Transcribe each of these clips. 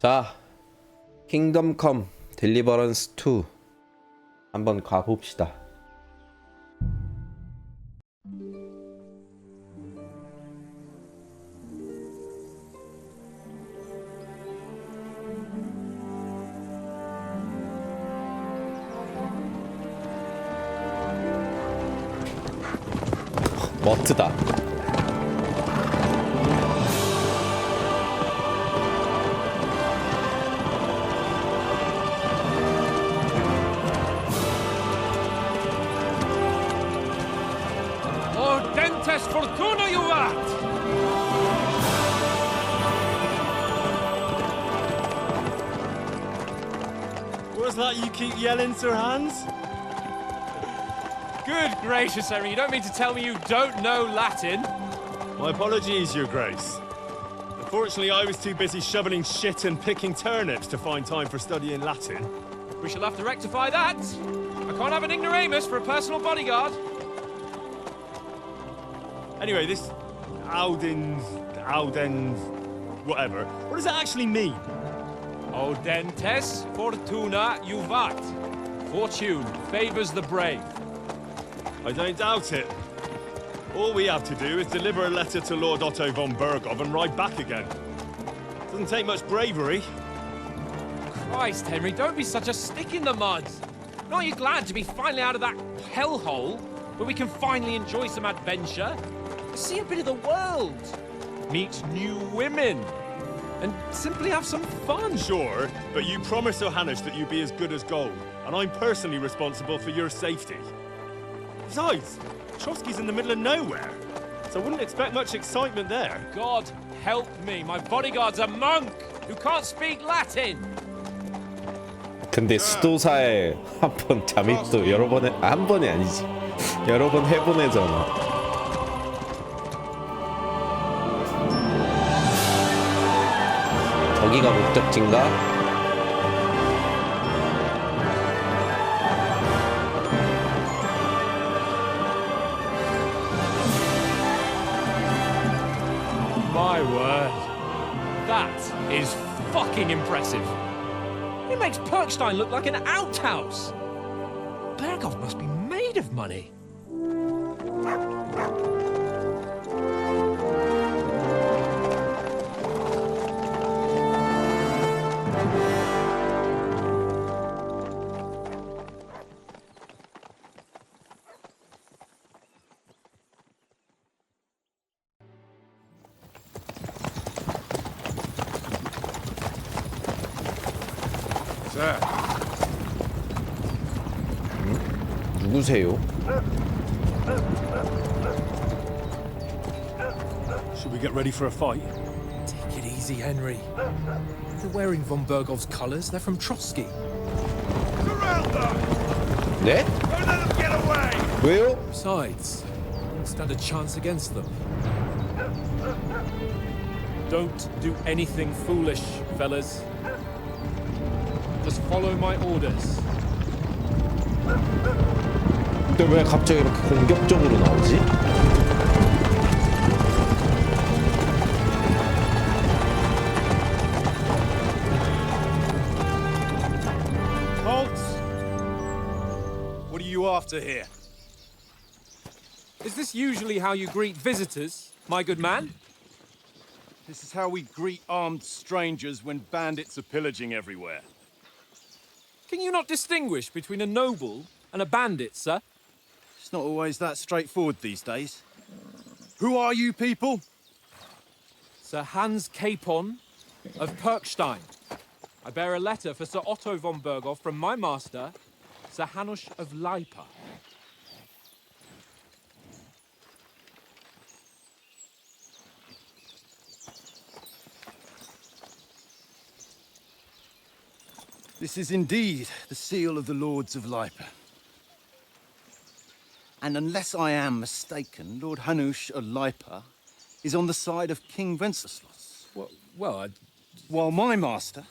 자, 킹덤 컴 딜리버런스 2 한번 가봅시다. 머트다. Fortuna juvat! What's that you keep yelling, Sir Hans? Good gracious, Henry, you don't mean to tell me you don't know Latin? My apologies, Your Grace. Unfortunately, I was too busy shoveling shit and picking turnips to find time for studying Latin. We shall have to rectify that. I can't have an ignoramus for a personal bodyguard. Anyway, this Audens, whatever. What does that actually mean? Audentes fortuna juvat. Fortune favors the brave. I don't doubt it. All we have to do is deliver a letter to Lord Otto von Bergov and ride back again. Doesn't take much bravery. Christ, Henry, don't be such a stick in the mud. Aren't you glad to be finally out of that hellhole where we can finally enjoy some adventure? See a bit of the world, meet new women, and simply have some fun. Sure, but you promised Johannes that you'd be as good as gold, and I'm personally responsible for your safety. Besides, Trotsky's in the middle of nowhere, so I wouldn't expect much excitement there. God help me, my bodyguard's a monk who can't speak Latin. 근데 수도사에 한 번 잠입도 여러 번에 한 번이 아니지. 여러 번 해보내잖아. 저기가 목적지인가? My word. That is fucking impressive. It makes Perkstein look like an outhouse. Bergov must be made of money. 누구세요? Should we get ready for a fight? Take it easy, Henry. They're wearing von Bergov's colours. They're from Trotsky. Surround them! 네? Don't let them get away! 왜요? Besides, don't stand a chance against them. Don't do anything foolish, fellas. Just follow my orders. 근데 왜 갑자기 이렇게 공격적으로 나오지? Halt! What are you after here? Is this usually how you greet visitors, my good man? This is how we greet armed strangers when bandits are pillaging everywhere. Can you not distinguish between a noble and a bandit, sir? It's not always that straightforward these days. Who are you people? Sir Hans Capon of Perkstein. I bear a letter for Sir Otto von Bergov from my master, Sir Hanush of Lipa. This is indeed the seal of the Lords of Lipa. And unless I am mistaken, Lord Hanush of Lipa is on the side of King Wenceslas. Well, While my master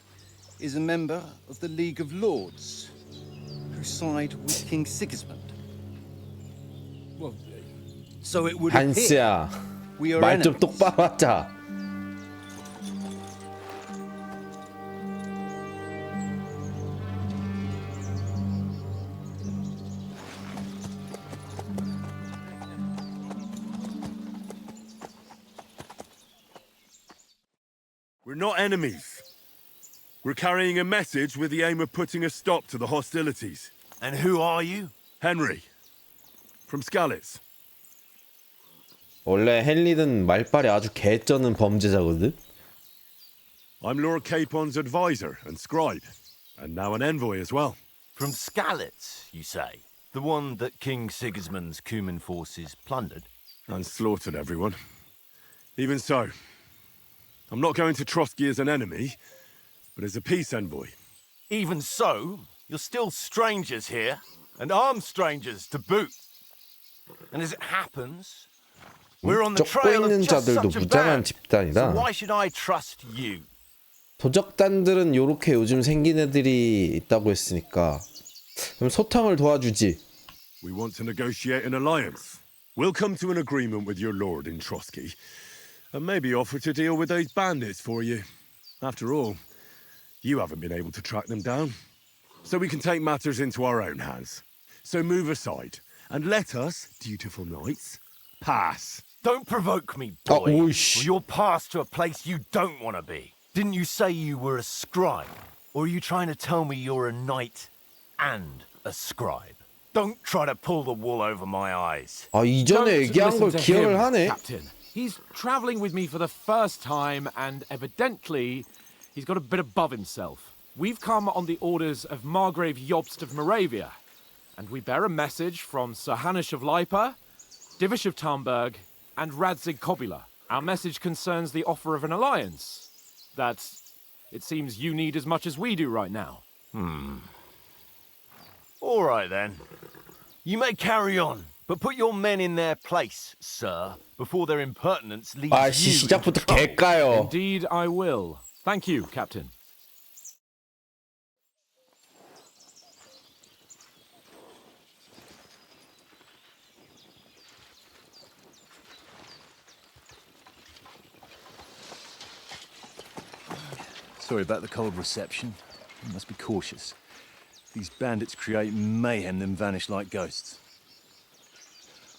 is a member of the League of Lords, who side with King Sigismund. well, So it would appear 한스야, we are 말 좀 enemies. 똑바로 하자. We're not enemies. We're carrying a message with the aim of putting a stop to the hostilities. And who are you? Henry. From Skalitz. 원래 헨리는 말빨이 아주 개쩌는 범죄자거든. I'm Lord Capon's advisor and scribe. And now an envoy as well. From Skalitz, you say? The one that King Sigismund's Cuman forces plundered? And slaughtered everyone. Even so, I'm not going to Trotsky as an enemy, but as a peace envoy. Even so, you're still strangers here, and armed strangers to boot. And as it happens, we're on the 쫓고 trail of 있는 just 자들도 such a 무장한 band. So 집단이다. why should I trust you? 도적단들은 요렇게 요즘 생긴 애들이 있다고 했으니까 그럼 소탕을 도와주지. We want to negotiate an alliance. We'll come to an agreement with your lord in Trotsky, and maybe offer to deal with those bandits for you. After all, you haven't been able to track them down. So we can take matters into our own hands. So move aside, and let us, dutiful knights, pass. Don't provoke me, boy. 오이씨. Or you'll pass to a place you don't want to be. Didn't you say you were a scribe? Or are you trying to tell me you're a knight and a scribe? Don't try to pull the wool over my eyes. 아, 이전에 Don't 얘기한 걸 listen to 기억을 him, 하네. Captain. He's traveling with me for the first time, and evidently, he's got a bit above himself. We've come on the orders of Margrave Jobst of Moravia, and we bear a message from Sir Hanush of Lipa, Divish of Tarnberg, and Radzig Kobula. Our message concerns the offer of an alliance that it seems you need as much as we do right now. All right, then. You may carry on, but put your men in their place, sir, before their impertinence leads 아씨, you into 시작부터 trouble. 개까요. Indeed, I will. Thank you, Captain. Sorry about the cold reception. You must be cautious. These bandits create mayhem, then vanish like ghosts.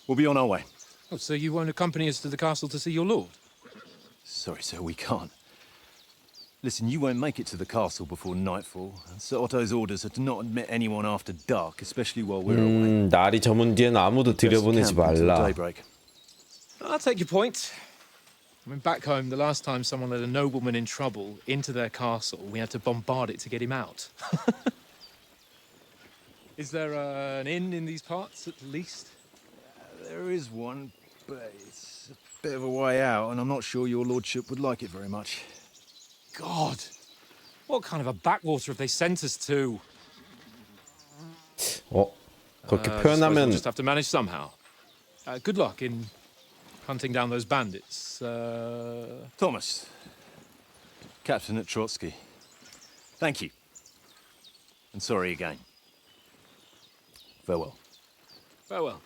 We'll be on our way. Oh, so you won't accompany us to the castle to see your lord? Sorry, sir, we can't. Listen, you won't make it to the castle before nightfall. Sir Otto's orders are to not admit anyone after dark, especially while we're away. 날이 저문 뒤엔 아무도 들여보내지 Just camp until 말라. daybreak. I'll take your point. I mean, back home, the last time someone let a nobleman in trouble into their castle, we had to bombard it to get him out. Is there an inn in these parts, at least? There is one, but it's a bit of a way out, and I'm not sure your lordship would like it very much. God, what kind of a backwater have they sent us to? 그렇게 Suppose we'll 표현하면 just have to manage somehow. Good luck in hunting down those bandits. Thomas, captain at Trotsky. Thank you. And sorry again. Farewell. Farewell.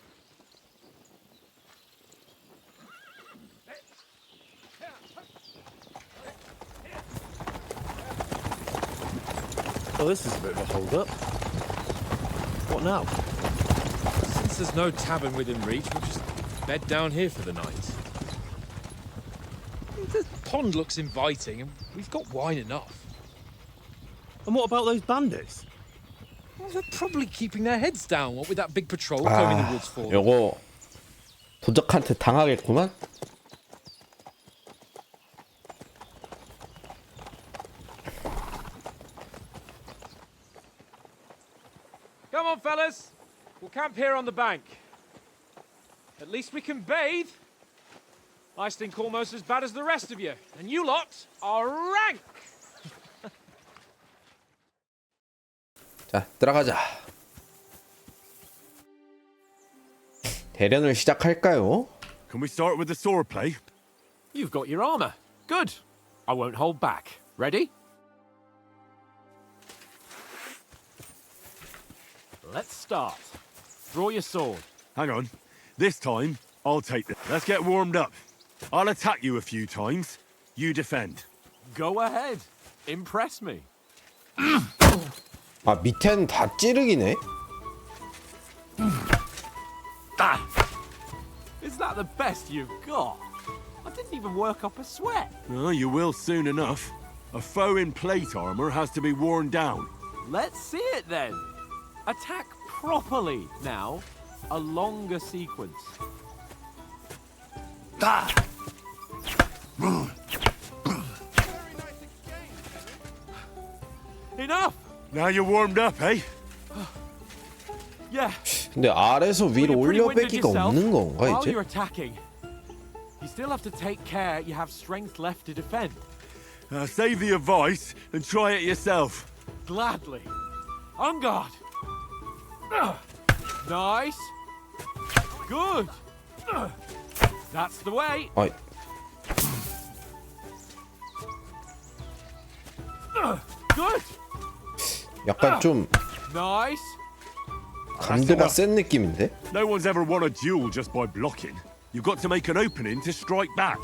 Oh, this is a bit of a hold-up. What now? Since there's no tavern within reach, we'll just bed down here for the night. The pond looks inviting, and we've got wine enough. And what about those bandits? Well, they're probably keeping their heads down, what with that big patrol combing the woods for them. 요거 도적한테 당하겠구만. Come on, fellas. We'll camp here on the bank. At least we can bathe. I stink almost as bad as the rest of you, and you lot are rank. 자, 들어가자. 대련을 시작할까요? Can we start with the swordplay? You've got your armor. Good. I won't hold back. Ready? Let's start. Draw your sword. Hang on. This time, I'll take it. Let's get warmed up. I'll attack you a few times. You defend. Go ahead. Impress me. 아, 밑에는 다 찌르기네. Is that the best you've got? I didn't even work up a sweat. Oh, you will soon enough. A foe in plate armor has to be worn down. Let's see it then. Attack properly now. A longer sequence. Enough! Now you're warmed up, eh? Yeah. 근데 아래서 위로 You're pretty winded 올려배기가 yourself. 없는 건가 While 이제? you're attacking, you still have to take care you have strength left to defend. Save the advice and try it yourself. Gladly. On guard. Nice. Good. That's the way. 아이, Good. 약간 좀 Nice. 감도가 센 느낌인데? No one's ever won a duel just by blocking. You've got to make an opening to strike back.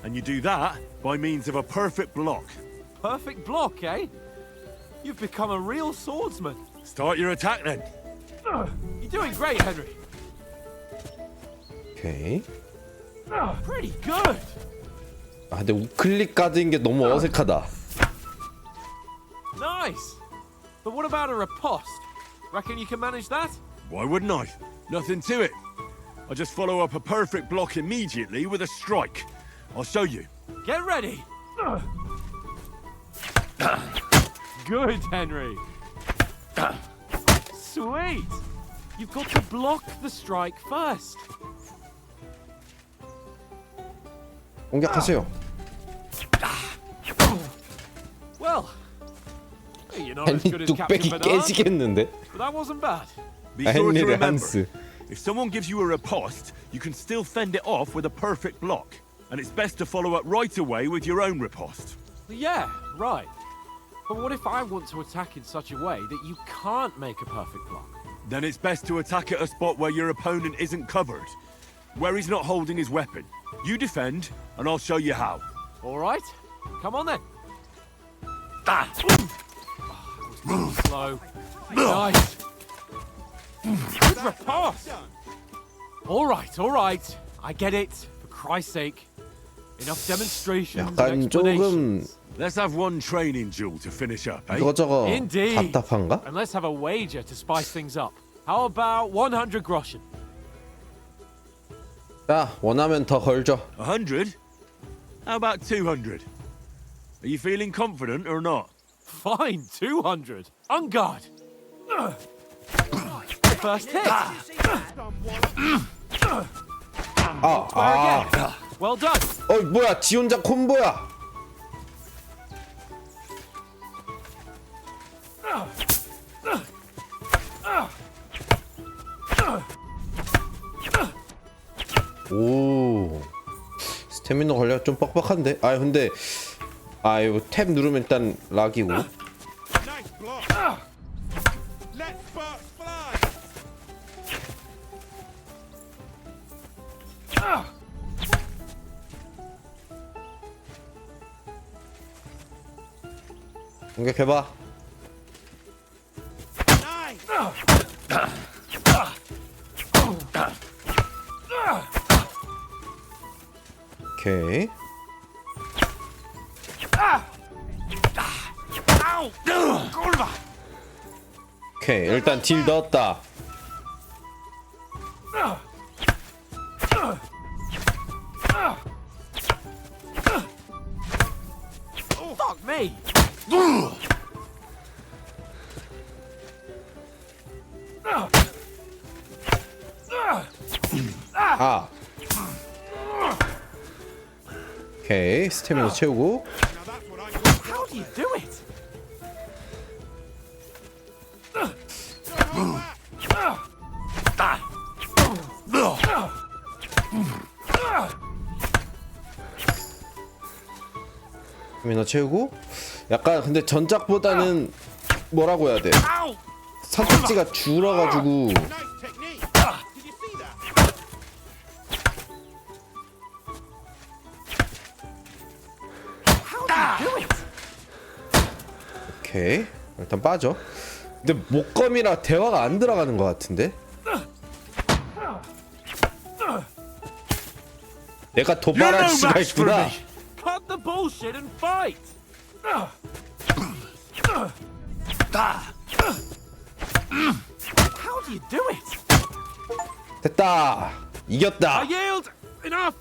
And you do that by means of a perfect block. Perfect block, eh? You've become a real swordsman. Start your attack then. You're doing great, Henry. 오케이. Pretty good. 아 근데 우클릭 가드인 게 너무 어색하다. Nice. But what about a riposte? Reckon you can manage that? Why wouldn't I? Nothing to it. I just follow up a perfect block immediately with a strike. I'll show you. Get ready. Good, Henry. Sweet. You've got to block the strike first. 공격하세요. Well, you're not as good 헨리 as Captain 뚝배기 Bernard, 깨지겠는데? but that wasn't bad. Be sure to 헨리를 remember, 한스. if someone gives you a riposte, you can still fend it off with a perfect block. And it's best to follow up right away with your own riposte. Yeah, right. But what if I want to attack in such a way that you can't make a perfect block? Then it's best to attack at a spot where your opponent isn't covered, where he's not holding his weapon. You defend, and I'll show you how. All right, come on then. Oh, that was too slow. Nice. Good riposte. All right. I get it. For Christ's sake. Enough demonstrations and 약간 조금 explanations. Let's have one training duel to finish up, eh? 이거저거 Indeed. 답답한가? And let's have a wager to spice things up. How about 100 groschen? 자, 원하면 더 걸죠. 100? How about 200? Are you feeling confident or not? Fine, 200. On guard. First hit. 아, Well done. 뭐야, 지 혼자 콤보야. 오, 스태미너 관리가 좀 뻑뻑한데? 아 근데 이거 탭 누르면 일단 락이고. Nice block. Let sparks fly. 공격해봐. 오케이. 오케이, 일단 딜 넣었다. Fuck me. 오케이, 스태미너 채우고. How do you do it? 스태미너 채우고. 약간 근데 전작보다는 뭐라고 해야 돼? 선택지가 줄어가지고. Nice technique. Did you see that? How do you do it? 오케이, 일단 빠져. 근데 목검이라 대화가 안 들어가는 것 같은데? 내가 You're 도발할 no 수가 match for 있구나. me. Cut the bullshit and fight. How do you do it? 됐다. 이겼다. I yield. Enough.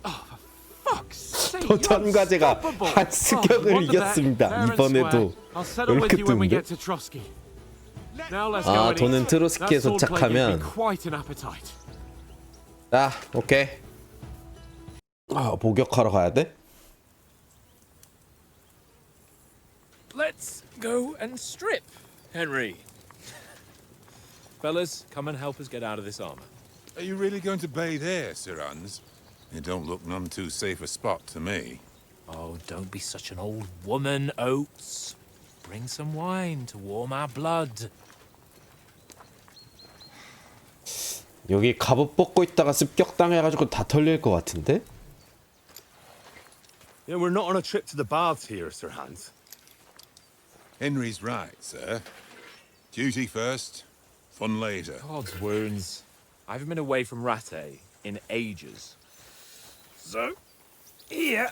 Oh, for fuck's sake! 도전 과제가 한 습격을 이겼습니다. 이번에도 왜 이렇게 뜨는데? 아, 돈은 트로스키에 도착하면. 자, 오케이. 아, 목욕하러 가야 돼? Let's go and strip, Henry. Fellas, come and help us get out of this armor. Are you really going to bathe here, Sir Hans? It don't look none too safe a spot to me. Oh, don't be such an old woman, Oates. Bring some wine to warm our blood. 여기 갑옷 벗고 있다가 습격당해가지고 다 털릴 것 같은데? Yeah, we're not on a trip to the baths here, Sir Hans. Henry's right, sir. Duty first, fun later. God's wounds. I haven't been away from Rattay in ages. So, here,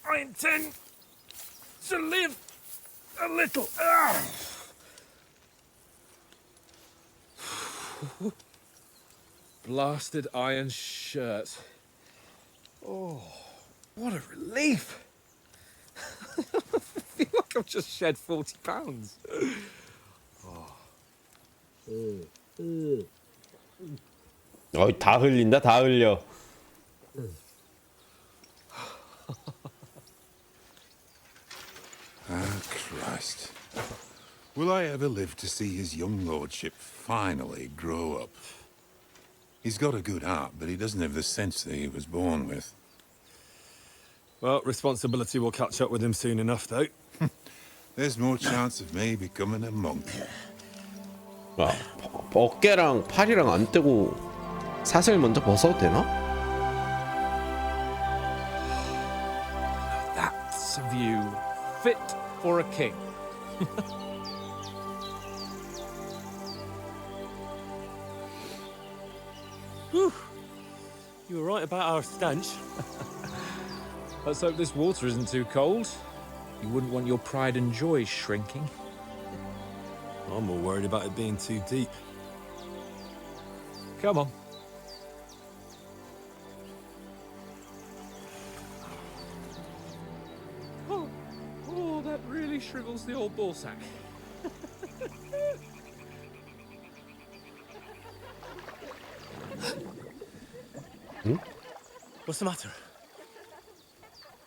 I intend to live a little. Blasted iron shirt. Oh, what a relief. I feel like I've just shed 40 pounds. 다 흘린다, 다 흘려. Ah, Christ. Will I ever live to see his young lordship finally grow up? He's got a good heart, but he doesn't have the sense that he was born with. Well, responsibility will catch up with him soon enough, though. There's more chance of me becoming a monk. 아, 어깨랑 팔이랑 안 떼고 사슬 먼저 벗어도 되나? That's a view fit for a king. Whew. You were right about our stench. Let's hope this water isn't too cold. You wouldn't want your pride and joy shrinking. I'm more worried about it being too deep. Come on. Oh, that really shrivels the old ball sack. What's the matter?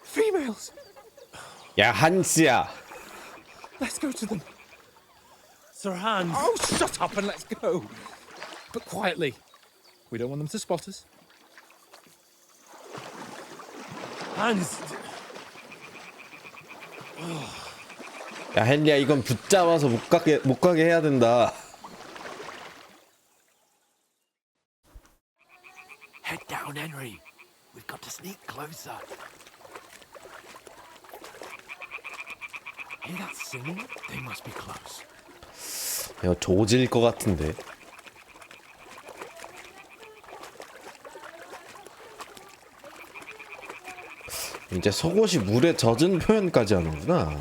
Females! 야, 한스야. Let's go to them. Sir Hans! Oh, shut up and let's go. But quietly. We don't want them to spot us. Hans! 야, 헨리야, 이건 붙잡아서 못 가게 해야 된다. Head down, Henry. We've got to sneak closer. Hear that singing? They must be close. 야, 조질 것 같은데. 이제 속옷이 물에 젖은 표현까지 하는구나.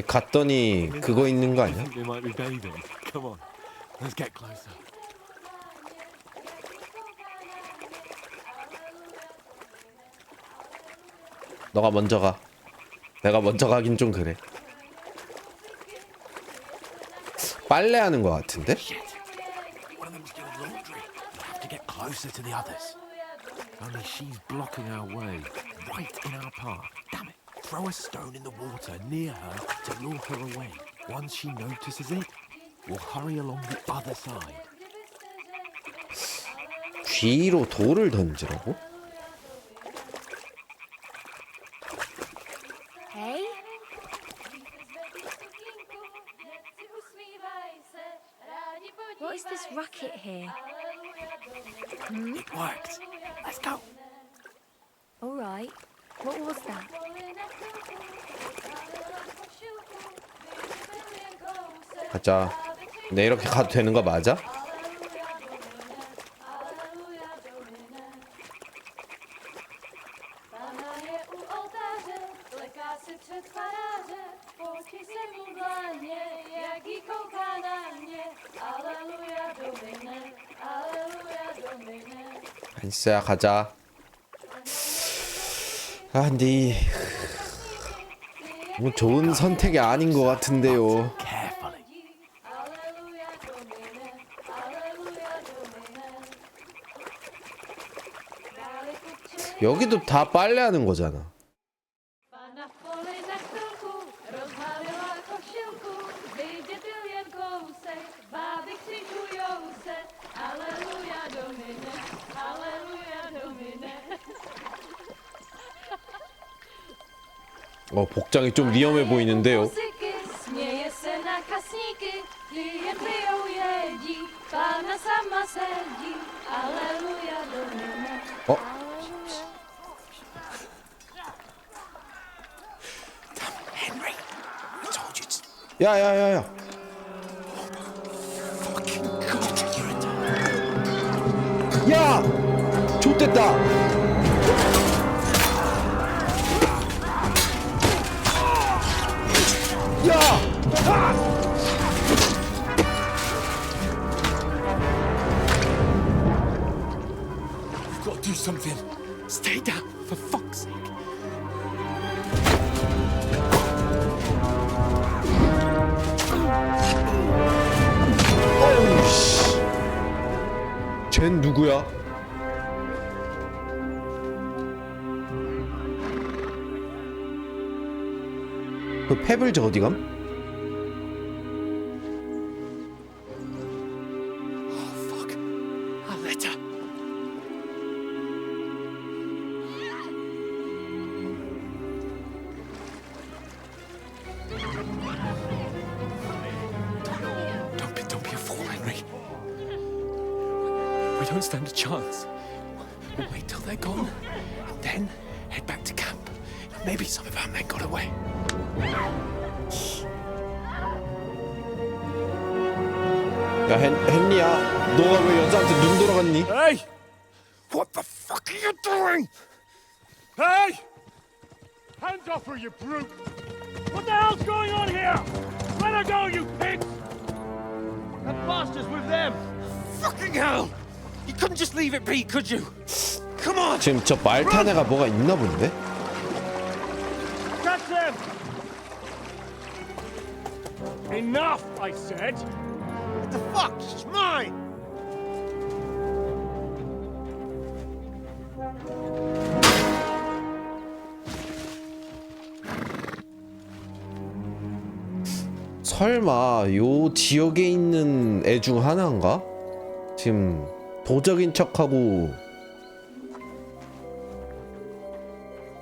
갔더니 그거 있는 거 아니야? They might be bathing. Come on, let's get closer. 너가 먼저 가. 내가 먼저 가긴 좀 그래. 빨래하는 거 같은데? Shit! One of them's doing laundry. We'll have to get closer to the others. Only she's blocking our way, right in our path. Damn it! Throw a stone in the water near her to lure her away. Once she notices it, we'll hurry along the other side. 뒤로 돌을 던지라고? Hey? What is this racket here? It worked. Let's go. All right. What was that? 가자. 근데 이렇게 가도 되는 거 맞아? przetwarze, póki se mdlanie, jak i kołka na mnie. Alleluja, Domine, Alleluja, Domine. 한시야 가자. 아 근데 뭐 좋은 선택이 아닌 것 같은데요. Alleluja, Domine, Alleluja, Domine. 여기도 다 빨래하는 거잖아. Pana w pole za chwilku rozmawiała koszylku, wyjdzie tylko kołsek, baby krzykują se. Alleluja, Domine, Alleluja, Domine. 복장이 좀 위험해 보이는데요. Muzyky, śmieje se na kasniki, klienty ją jedzi, pana sama sedzi. Alleluja, Domine. Henry, I told you to... 야야야야. Fucking God, you're a... 야! 좆됐다. 야! You've got to do something. Stay down, for fuck's sake. 어우 씨. 쟨 누구야? 그 페블즈 어디감? Oh, fuck. A letter. Don't be a fool, Henry. We don't stand a chance. We'll wait till they're gone, and then head back to camp. Maybe some of our men got away. 야 헨리야, 너가 왜 여자한테 눈 돌아갔니? Hey! What the fuck are you doing? Hey! Hands off her, you brute! What the hell's going on here? Let her go, you pigs! That bastard's with them! Fucking hell! You couldn't just leave it be, could you? Come on! 지금 저 말탄 애가 뭐가 있나 본데? Catch them! Enough, I said! What the fuck? It's mine! 설마 요 지역에 있는 애 중 하나인가? 지금 도적인 척하고.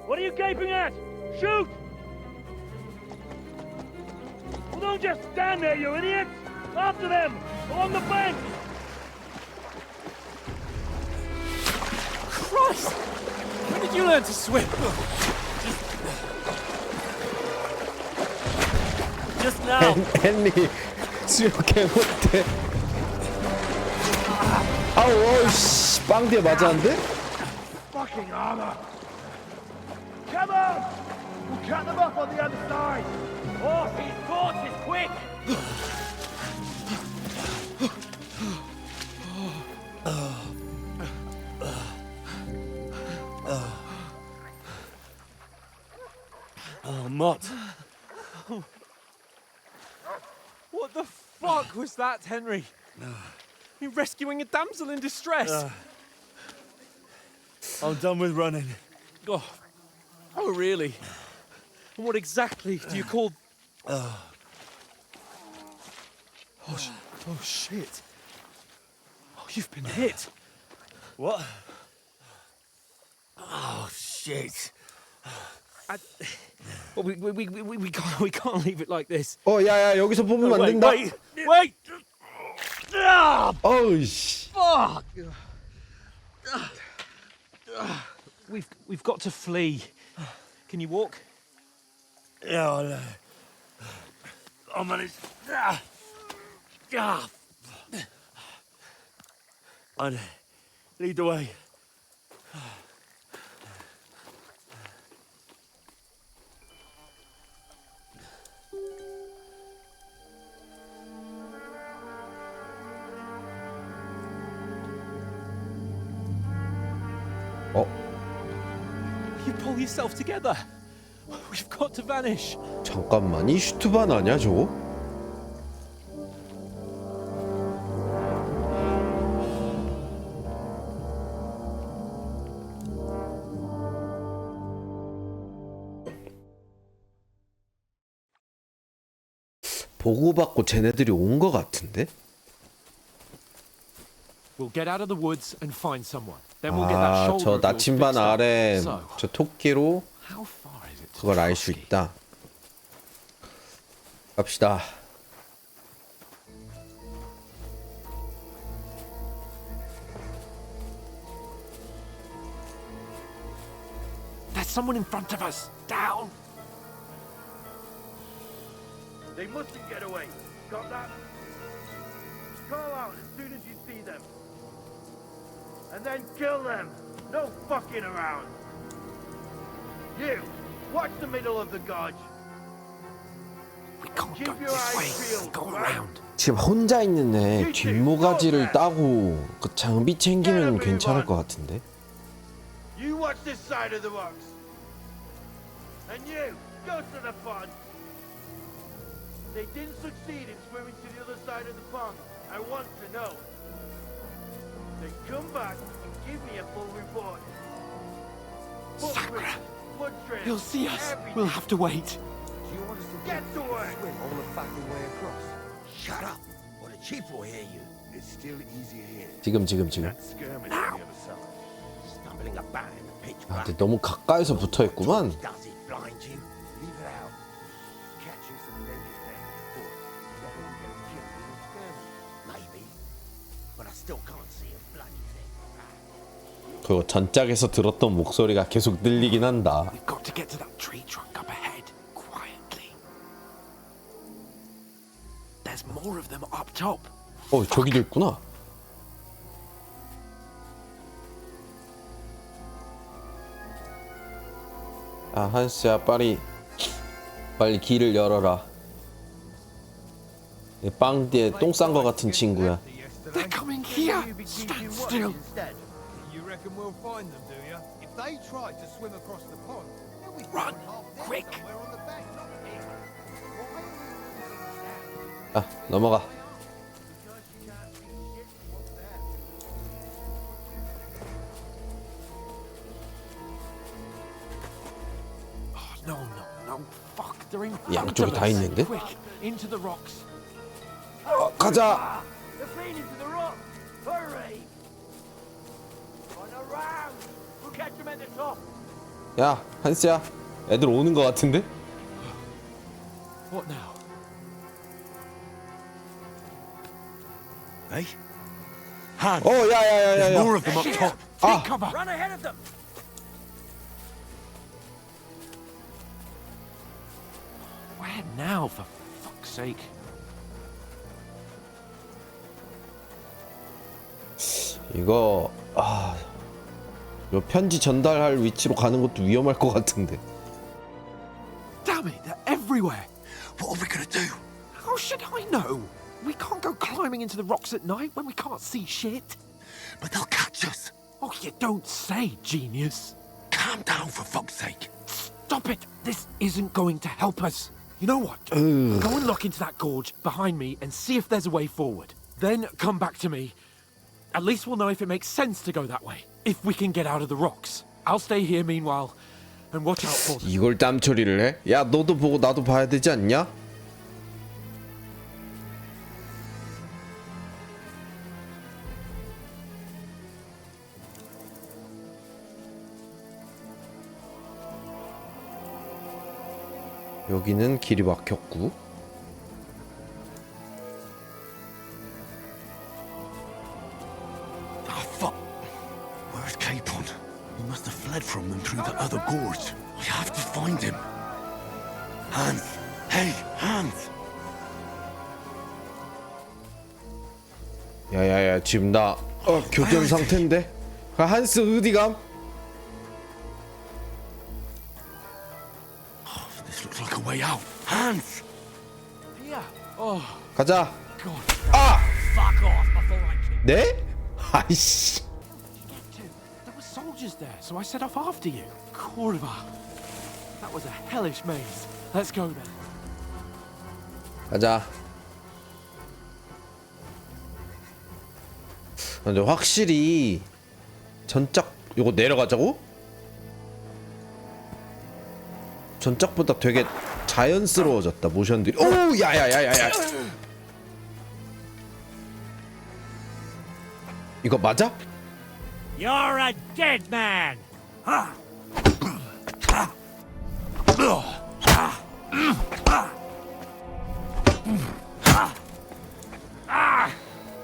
What are you gaping at? Shoot! Well, don't just stand there, you idiots! After them! Along the bank! Christ! When did you learn to swim? Just now! 헨리 수영 개 못해. 아우 어이씨 빵 뒤에 맞았는데? Fucking armor! Come on! We'll cut them off on the other side! Horses, quick! Oh, Mott. What the fuck was that, Henry? You rescuing a damsel in distress? I'm done with running. Oh, really? And what exactly do you call... Oh, shit. Oh, you've been hit. What? Oh, shit. Well, we can't leave it like this. 야야 여기서 뽑으면 안 된다. Wait! Ah, 어이씨. Fuck! We've got to flee. Can you walk? Yeah, I'll manage. I'd lead the way. You pull yourself together. We've got to vanish. 잠깐만, 이 슈트반 아니야 저거? 보고받고 쟤네들이 온 거 같은데? We'll get out of the woods and find someone. Then we'll get that shoulder 저 of yours 나침반 fixed up. 아래 So, 저 토끼로 how far is it to 그걸 알 수 Trotsky? 있다. 갑시다. There's someone in front of us. Down. They mustn't get away. Got that? Call out as soon as you see them. And then kill them. No fucking around. You, watch the middle of the gorge. We can't go Keep your this way. eyes peeled. Go around. 지금 혼자 있는 애 뒷모가지를 따고 그 장비 챙기면 괜찮을 것 같은데? You watch this side of the rocks. And you, go to the pond. They didn't succeed in swimming to the other side of the pond. I want to know. Then come back and give me a full report. Sakura, Blood trails, he'll see us. everything. We'll have to wait. Do you want us to Get to work. swim all the fucking way across? Shut up, or the chief will hear you. It's still easier here. 지금. Skirmish on the other side. Stumbling about in the pitch 아, black. 근데 너무 가까이서 붙어 있구만. Does it blind you? Leave it out. Catching some naked men before rather than get killed in a skirmish. Maybe, but I still can't see a bloody thing. 그 전작에서 들었던 목소리가 계속 들리긴 한다. We've got to get to that tree trunk up ahead, quietly. There's more of them up top. 저기도 있구나. 아, 한스야, 빨리 길을 열어라. 이 빵 뒤에 똥 싼 거 같은 친구야. They're coming here. Stand still. You reckon we'll find them, do you? If they try to swim across the pond, they'll be Run, half dead quick. somewhere on the bank, not here. 아, 넘어가. Oh, no. Fuck, they're in front 양쪽에 of 다 us. 있는데? Quick, into the rocks. 가자. They're feeding to the rock. Hurry! On around. We'll catch them at the top. 야, 한스야. 애들 오는 거 같은데? What now? Hey? Hans. 야야야야야. More of them up top. Take cover. Run ahead of them. Where now, for fuck's sake? 이거 요 편지 전달할 위치로 가는 것도 위험할 것 같은데. Damn it, they're everywhere. What are we gonna do? How should I know? We can't go climbing into the rocks at night when we can't see shit. But they'll catch us. Oh, you don't say, genius. Calm down, for fuck's sake. Stop it. This isn't going to help us. You know what? Go and look into that gorge behind me and see if there's a way forward. Then come back to me. At least we'll know if it makes sense to go that way. If we can get out of the rocks. I'll stay here meanwhile and watch out for them. 이걸 땀 처리를 해? 야, 너도 보고 나도 봐야 되지 않냐? 여기는 길이 막혔고. Oh, fuck. Where's Capon? He must have fled from them through the other gorge. I have to find him. Hans. Hey, Hans. 야야야, 지금 나 교전 상태인데. 한스 어디 감? This looks like a way out. Hans. Yeah. Oh, 가자. God. Fuck off before I kill. 네? 아이씨. Where did you get to? There were soldiers soldiers there, so I set off after you. Kurva. That was a hellish maze. Let's go then. 가자. 근데 확실히 전작 이거 내려가자고? 전작보다 되게 자연스러워졌다 모션들이. 오, 야야야야야. 이거 맞아? You're a dead man.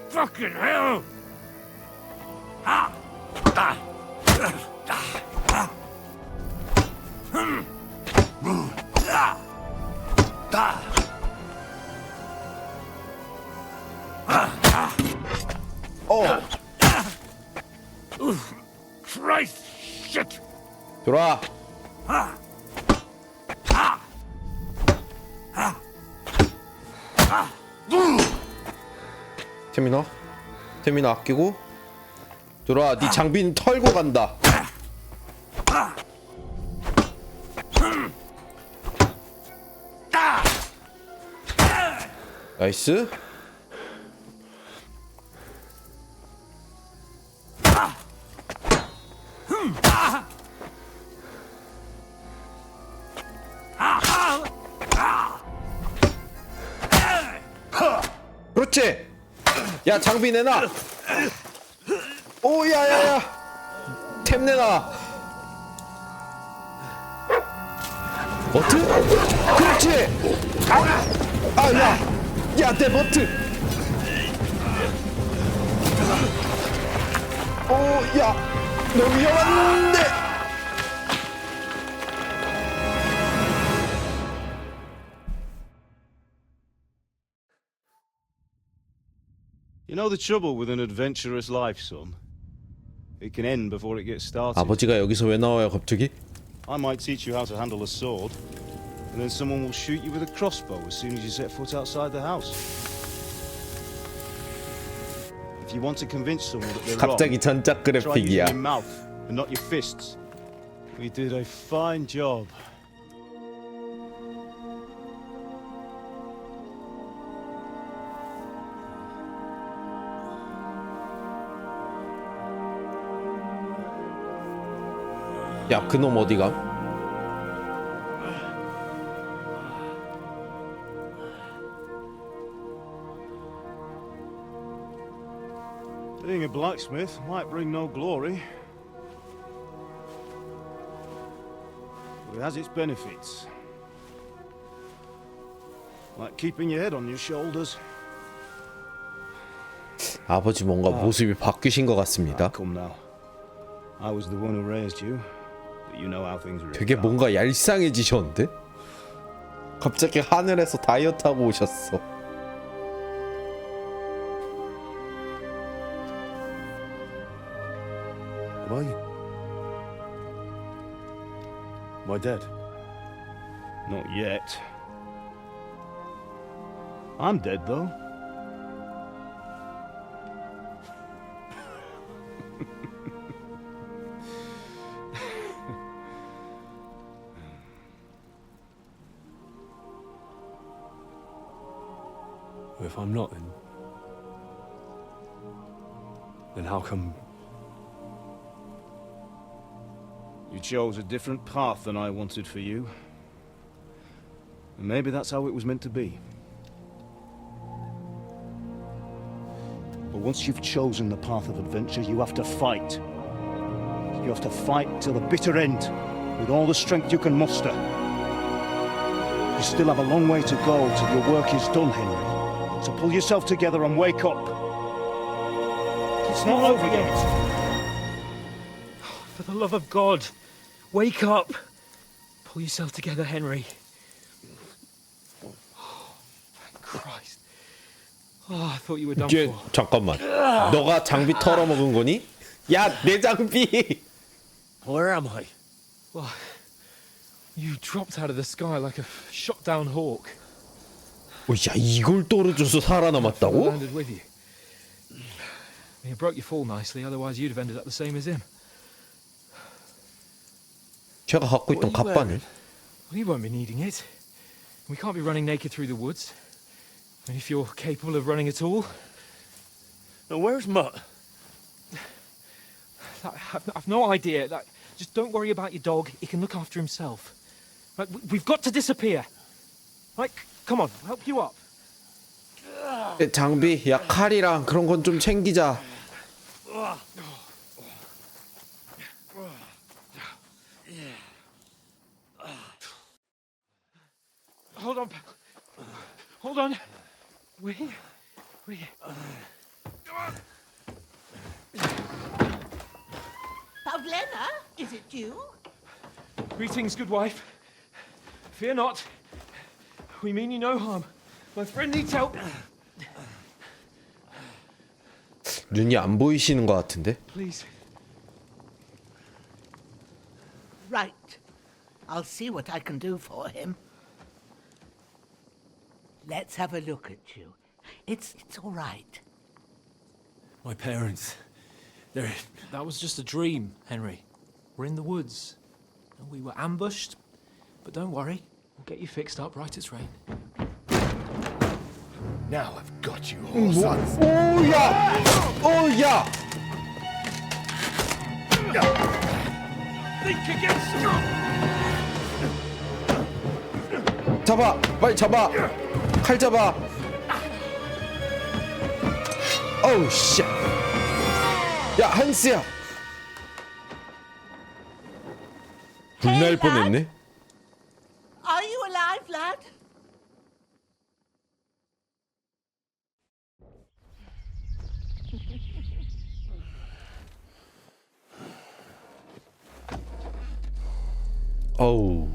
Fucking hell. Christ, shit. 들어와. 태민아 아끼고 들어와. 네 장비는 털고 간다. 나이스. 그렇지. 야, 장비 내놔. 오, 야야야. 템 내놔. 버트? 그렇지. 아, 야, 내 버트. 오, 야, 너무 위험한데. You know the trouble with an adventurous life, son? It can end before it gets started. 아버지가 여기서 왜 나와요, 갑자기? I might teach you how to handle a sword, and then someone will shoot you with a crossbow as soon as you set foot outside the house. If you want to convince someone that they're 갑자기 wrong, 전작 try using 그래픽이야. your mouth and not your fists. We did a fine job. 야, 그놈 어디가? Being a blacksmith might bring no glory, but it has its benefits. Like keeping your head on your shoulders. 아버지 뭔가 모습이 바뀌신 것 같습니다. Come now. I was the one who raised you, but you know how things are. 되게 뭔가 얄쌍해지셨는데? 갑자기 하늘에서 다이어트하고 오셨어. Am I? Am I dead? Not yet. I'm dead though. If I'm not, then how come? You chose a different path than I wanted for you. And maybe that's how it was meant to be. But once you've chosen the path of adventure, you have to fight. You have to fight till the bitter end, with all the strength you can muster. You still have a long way to go till your work is done, Henry. So pull yourself together and wake up. It's not over yet. For the love of God, wake up. Pull yourself together, Henry. Oh, thank Christ. Oh, I thought you were done 이게 for. 잠깐만. 너가 장비 털어먹은 거니? 야, 내 장비. Where am I? Well, you dropped out of the sky like a shot down hawk. 야, 이걸 떨어져서 살아남았다고? Landed with you. You broke your fall nicely, otherwise you'd have ended up the same as him. 제가 갖고 있던 What are you 갑바는? Well, you won't be needing it. We can't be running naked through the woods. And if you're capable of running at all... Now, where's Mutt? I've no idea. Just don't worry about your dog. He can look after himself. Right, we've got to disappear. Right, come on, I'll help you up. 장비, 야 칼이랑 그런 건 좀 챙기자. Hold on. Hold on. We're here. Pavlena, is it you? Greetings, good wife. Fear not. We mean you no harm. My friend needs help. 눈이 안 보이시는 것 같은데? Please. Right. I'll see what I can do for him. Let's have a look at you. It's all right. My parents, they're... That was just a dream, Henry. We're in the woods. We were ambushed, but don't worry. We'll get you fixed up right as rain. Now I've got you all, sons. 오야! 오야! Think against 잡아! 빨리 잡아! 칼 잡아! 어우 씨! 야 한스야! 불날 뻔했네? Are you alive, lad? 어우.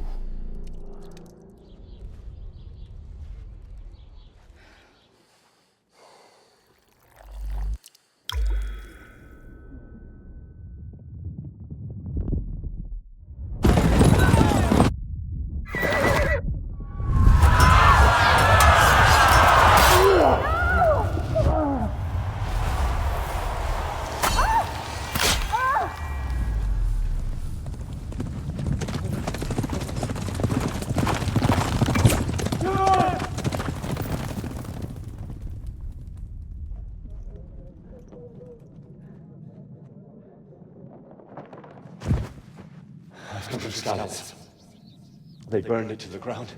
They burned it to the ground.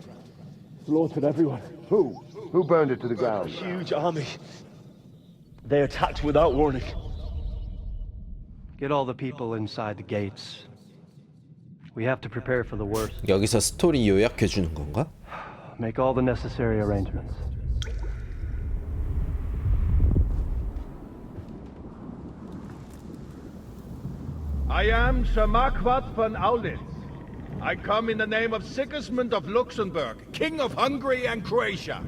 Slaughtered everyone. Who? Who burned it to the ground? Huge army. They attacked without warning. Get all the people inside the gates. We have to prepare for the worst. 여기서 스토리 요약해 주는 건가? Make all the necessary arrangements. I am Sir Marquardt von Aulitz. I come in the name of Sigismund of Luxembourg, King of Hungary and Croatia.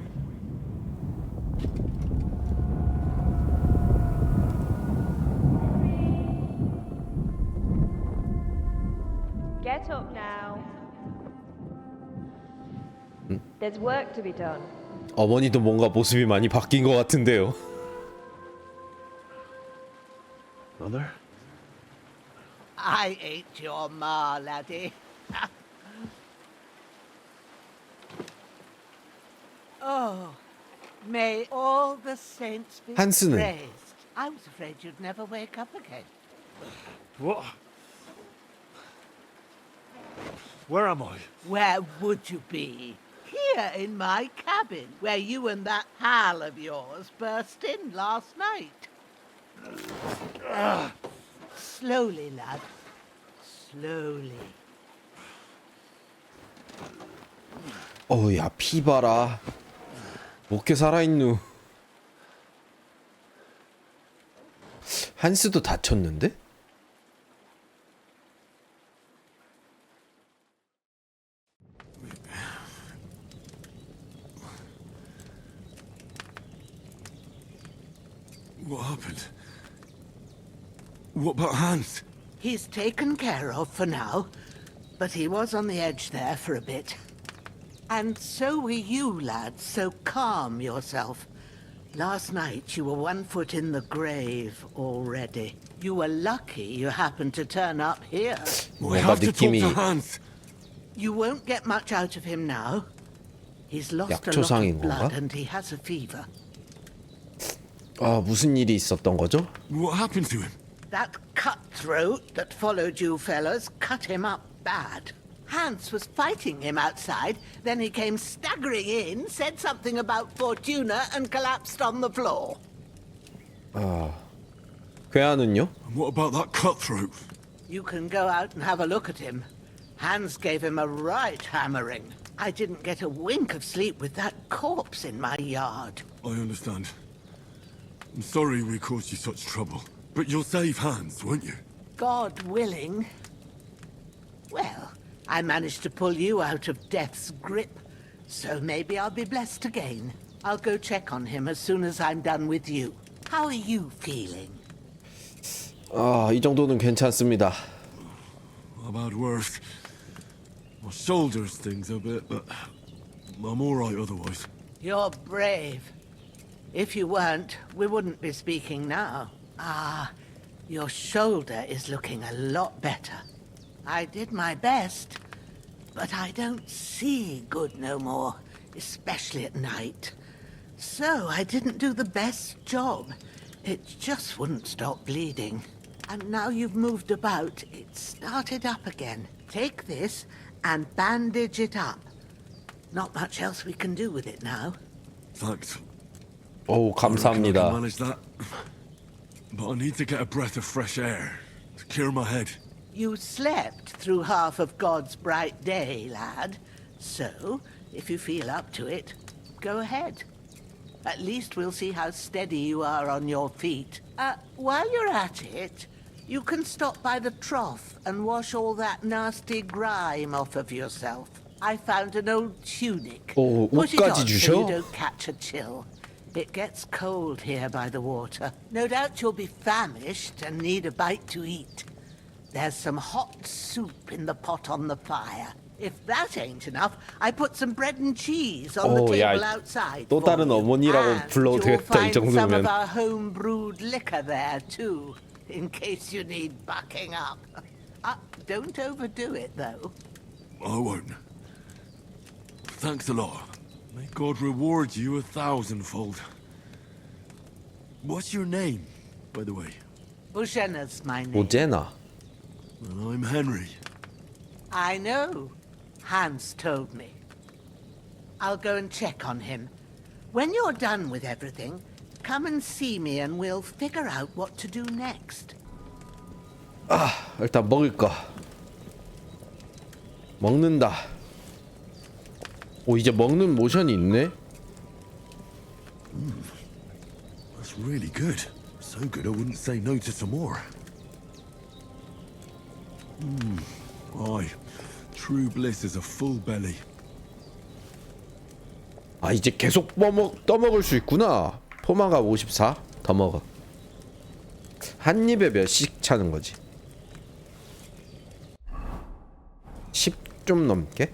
Get up now. There's work to be done. 어머니도 뭔가 모습이 많이 바뀐 것 같은데요. Mother? I ain't your ma, laddie. Oh, may all the saints be 한스는 praised. I was afraid you'd never wake up again. What? Where am I? Where would you be? Here in my cabin, where you and that pal of yours burst in last night. Slowly, lad. Slowly. 어야 피 봐라. 어떻게 살아있누? 한스도 다쳤는데? What happened? What about Hans? He's taken care of for now, but he was on the edge there for a bit. And so were you, lad, so calm yourself. Last night you were 1 foot in the grave already. You were lucky you happened to turn up here. We have to talk to Hans. You won't get much out of him now. He's lost a lot 약초상인 of blood 건가? and he has a fever. 아, 무슨 일이 있었던 거죠? What happened to him? That cutthroat that followed you fellas cut him up bad. Hans was fighting him outside, then he came staggering in, said something about Fortuna and collapsed on the floor. 아, 괴한은요? And what about that cutthroat? You can go out and have a look at him. Hans gave him a right hammering. I didn't get a wink of sleep with that corpse in my yard. I understand. I'm sorry we caused you such trouble. But you'll save Hans, won't you? God willing. Well, I managed to pull you out of death's grip, so maybe I'll be blessed again. I'll go check on him as soon as I'm done with you. How are you feeling? 아, 이 정도는 괜찮습니다. I've had worse. My shoulder stings a bit, but I'm all right otherwise. You're brave. If you weren't, we wouldn't be speaking now. Ah, your shoulder is looking a lot better. I did my best, but I don't see good no more, especially at night. So I didn't do the best job. It just wouldn't stop bleeding. And now you've moved about, it started up again. Take this and bandage it up. Not much else we can do with it now. Thanks. 오, I can 감사합니다. manage that. But I need to get a breath of fresh air to clear my head. You slept through half of God's bright day, lad. So, if you feel up to it, go ahead. At least we'll see how steady you are on your feet. While you're at it, you can stop by the trough and wash all that nasty grime off of yourself. I found an old tunic. 오, Put it 옷까지 on so 주셔? you don't catch a chill. It gets cold here by the water. No doubt you'll be famished and need a bite to eat. There's some hot soup in the pot on the fire. If that ain't enough, I put some bread and cheese on the 오, table 야, outside. 또 다른 어머니라고 불러도 you'll 되겠다, 이 find some of 정도면. our home brewed liquor there too, in case you need bucking up. Don't overdo it though. I won't. Thanks a lot. May God reward you 1,000-fold. What's your name, by the way? Bushena's my name. 오제나. And I'm Henry. I know. Hans told me. I'll go and check on him. When you're done with everything, come and see me and we'll figure out what to do next. 아, 일단 먹을 거. 먹는다. 오, 이제 먹는 모션이 있네. That's really good. So good I wouldn't say no to some more. Aye. True bliss is a full belly. 아, 이제 계속 떠먹을 수 있구나. 포마가 54. 더 먹어. 한 입에 몇씩 차는 거지? 10 좀 넘게?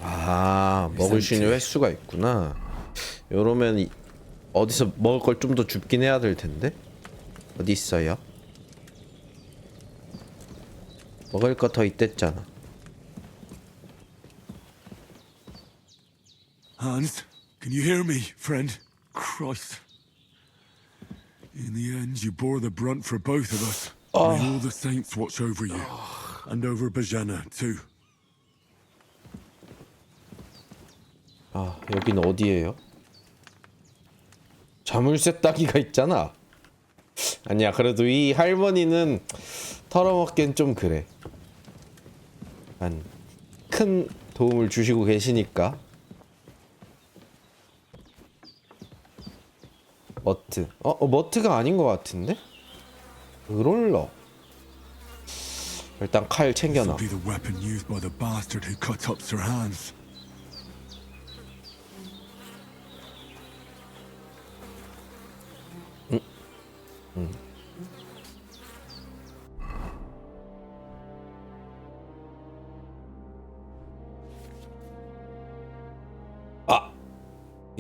아, 먹을 수 있는 횟수가 있구나. 요러면 어디서 먹을 걸 좀 더 줍긴 해야 될 텐데. 어디 있어요? 먹을 거 더 있댔잖아. Hans, can you hear me, friend? Christ. In the end, you bore the brunt for both of us. May all the saints watch over you. And over Bajana, too. 아, 여기는 어디예요? 자물쇠 따기가 있잖아. 아니야, 그래도 이 할머니는 털어먹기엔 좀 그래. 큰 도움을 주시고 계시니까. 머트. 머트가 아닌 것 같은데? 롤러. 일단 칼 챙겨놔. This will be the weapon used by the bastard who cut up Sir Hans.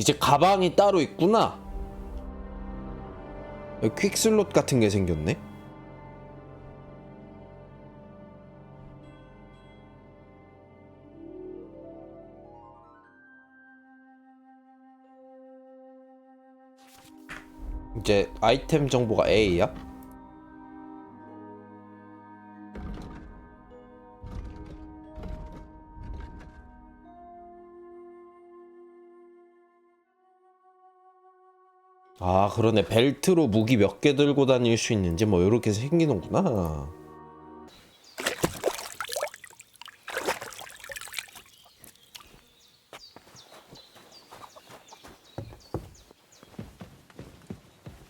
이제 가방이 따로 있구나. 여기 퀵슬롯 같은 게 생겼네. 이제 아이템 정보가 A야? 아 그러네. 벨트로 무기 몇 개 들고 다닐 수 있는지 뭐 요렇게 생기는구나.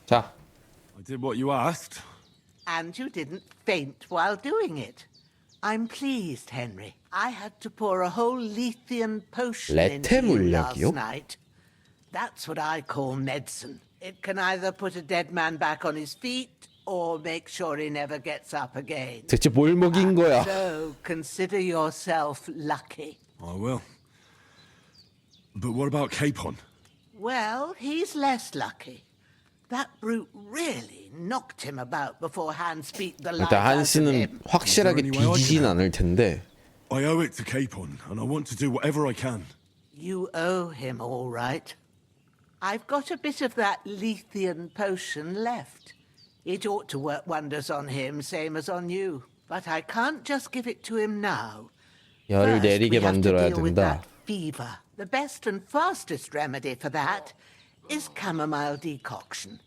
자, I did what you asked. And you didn't faint while doing it. I'm pleased, Henry. I had to pour a whole Lethean potion into 레테 you last 물약이요? night. That's what I call medicine. It can either put a dead man back on his feet or make sure he never gets up again. 대체 뭘 먹인 거야? So consider yourself lucky. I will. But what about Capon? Well, he's less lucky. That brute really knocked him about before Hans beat the life 일단 out of 한스는 him. 확실하게 뒤지진 않을 텐데. I owe it to Capon, and I want to do whatever I can. You owe him all right. I've got a bit of that Lethean potion left. It ought to work wonders on him, same as on you. But I can't just give it to him now. 열을 First, 내리게 we have to 만들어야 deal with 된다. that fever. The best and fastest remedy for that is chamomile decoction.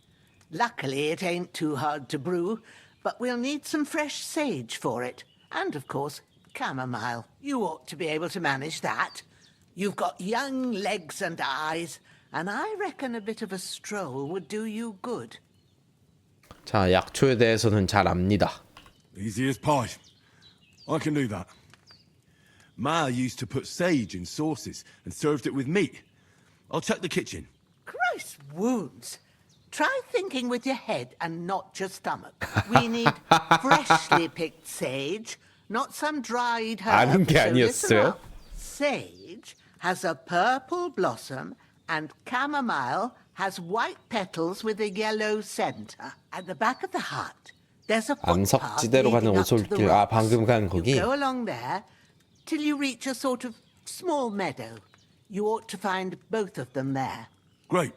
Luckily, it ain't too hard to brew, but we'll need some fresh sage for it. And, of course, chamomile. You ought to be able to manage that. You've got young legs and eyes, and I reckon a bit of a stroll would do you good. 자, 약초에 대해서는 잘 압니다. Easy as pie. I can do that. Ma used to put sage in sauces and served it with meat. I'll check the kitchen. Christ wounds. Try thinking with your head and not your stomach. We need freshly picked sage, not some dried herb. 아는 게 So listen 아니었어요? up. Sage has a purple blossom and chamomile has white petals with a yellow center. At the back of the hut, there's a footpath 암석지대로 가는 leading up to the 오솔길. 아, rocks. 방금 간 거기? You go along there till you reach a sort of small meadow. You ought to find both of them there. Great.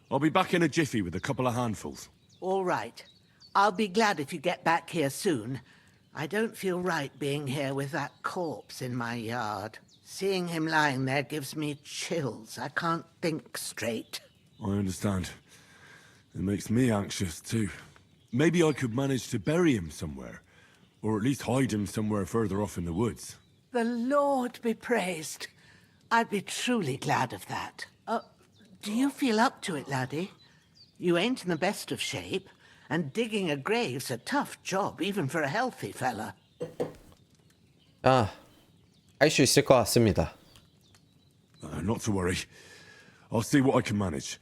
I'll be back in a jiffy with a couple of handfuls. All right. I'll be glad if you get back here soon. I don't feel right being here with that corpse in my yard. Seeing him lying there gives me chills. I can't think straight. I understand. It makes me anxious too. Maybe I could manage to bury him somewhere, or at least hide him somewhere further off in the woods. The Lord be praised. I'd be truly glad of that. Do you feel up to it, laddie? You ain't in the best of shape, and digging a grave's a tough job, even for a healthy fella. 아, 할 수 있을 것 같습니다. Not to worry. I'll see what I can manage.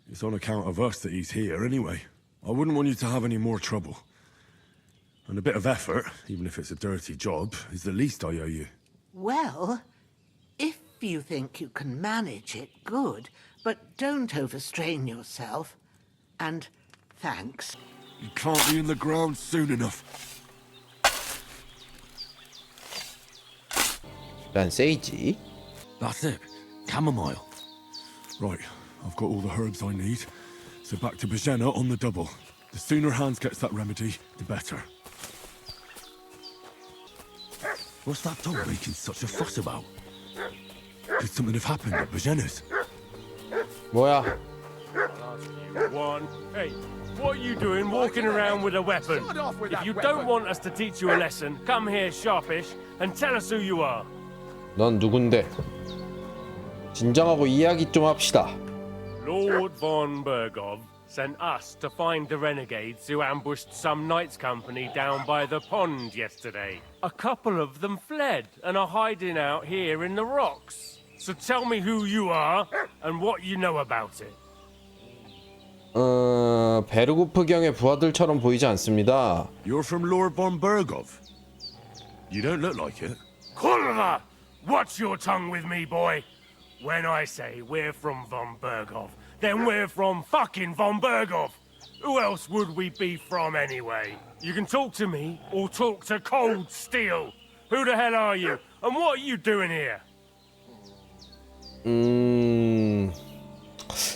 It's on account of us that he's here anyway. I wouldn't want you to have any more trouble. And a bit of effort, even if it's a dirty job, is the least I owe you. Well, if you think you can manage it, good. But don't overstrain yourself. And thanks. You can't be in the ground soon enough. 일단 세이지. That's it. Chamomile. Right, I've got all the herbs I need. So back to Bajena on the double. The sooner Hans gets that remedy, the better. What's that dog making such a fuss about? Could something have happened at Bajena's? 뭐야? One. Hey, what are you doing walking around with a weapon? If you don't want us to teach you a lesson, come here sharpish and tell us who you are. 넌 누군데? 진정하고 이야기 좀 합시다. Lord von Bergov sent us to find the renegades who ambushed some knights' company down by the pond yesterday. A couple of them fled and are hiding out here in the rocks. So tell me who you are and what you know about it. 베르고프경의 부하들처럼 보이지 않습니다. You're from Lord von Bergov. You don't look like it. Kulva! Watch your tongue with me, boy. When I say we're from von Berghoff, then we're from fucking von Berghoff. Who else would we be from anyway? You can talk to me or talk to Cold Steel. Who the hell are you? And what are you doing here?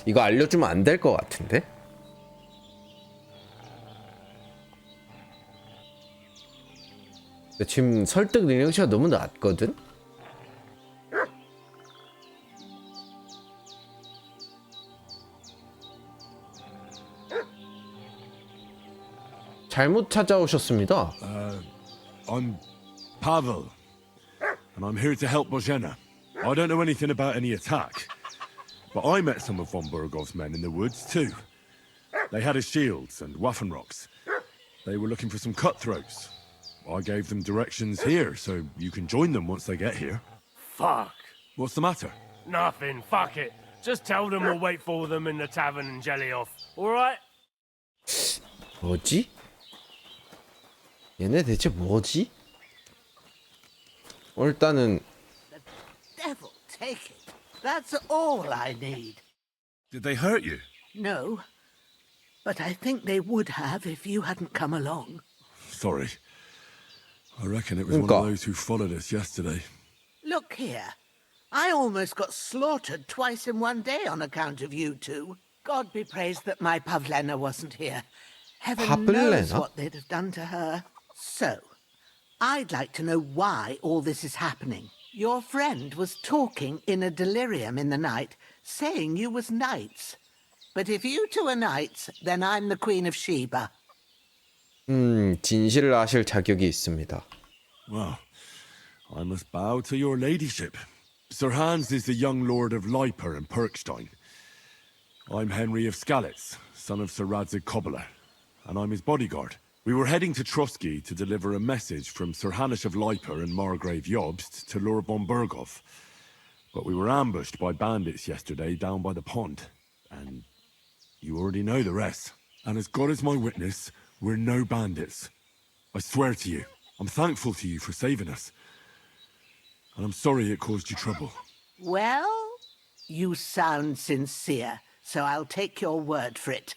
이거 알려주면 안 될 것 같은데? 지금 설득 능력치가 너무 낮거든? 잘못 찾아오셨습니다. I'm Pavel, and I'm here to help Bozhena. I don't know anything about any attack, but I met some of von Bergov's men in the woods too. They had his shields and Waffenrocks. They were looking for some cutthroats. I gave them directions here, so you can join them once they get here. Fuck. What's the matter? Nothing, fuck it. Just tell them we'll wait for them in the tavern in Jelly-Off, alright? 뭐지? 얘네 대체 뭐지? 일단은 Devil take it. That's all I need. Did they hurt you? No, but I think they would have if you hadn't come along. Sorry. I reckon it was one of those who followed us yesterday. Look here. I almost got slaughtered twice in one day on account of you two. God be praised that my Pavlena wasn't here. Heaven knows what they'd have done to her. So, I'd like to know why all this is happening. Your friend was talking in a delirium in the night, saying you was knights. But if you two are knights, then I'm the Queen of Sheba. 진실을 아실 자격이 있습니다. Well, I must bow to your ladyship. Sir Hans is the young lord of Leiper and Perkstein. I'm Henry of Skalitz, son of Sir Radzig Kobyla, and I'm his bodyguard. We were heading to Trusky to deliver a message from Sir Hanish of Leiper and Margrave Jobst to Lord von Berghoff. But we were ambushed by bandits yesterday down by the pond. And you already know the rest. And as God is my witness, we're no bandits. I swear to you, I'm thankful to you for saving us. And I'm sorry it caused you trouble. Well, you sound sincere, so I'll take your word for it.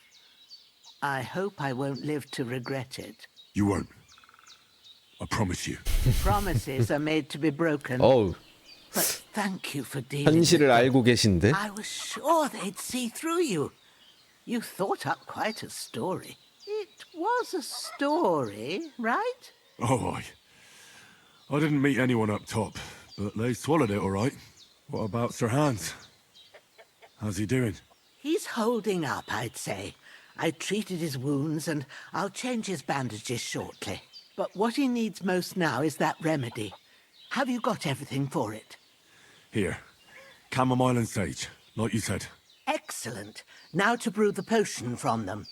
I hope I won't live to regret it. You won't. I promise you. Promises are made to be broken. Oh. But thank you for dealing 현실을 with 알고 계신데? I was sure they'd see through you. You thought up quite a story. It was a story, right? Oh, I didn't meet anyone up top, but they swallowed it all right. What about Sir Hans? How's he doing? He's holding up, I'd say. I treated his wounds, and I'll change his bandages shortly. But what he needs most now is that remedy. Have you got everything for it? Here. Chamomile and sage, like you said. Excellent. Now to brew the potion from them.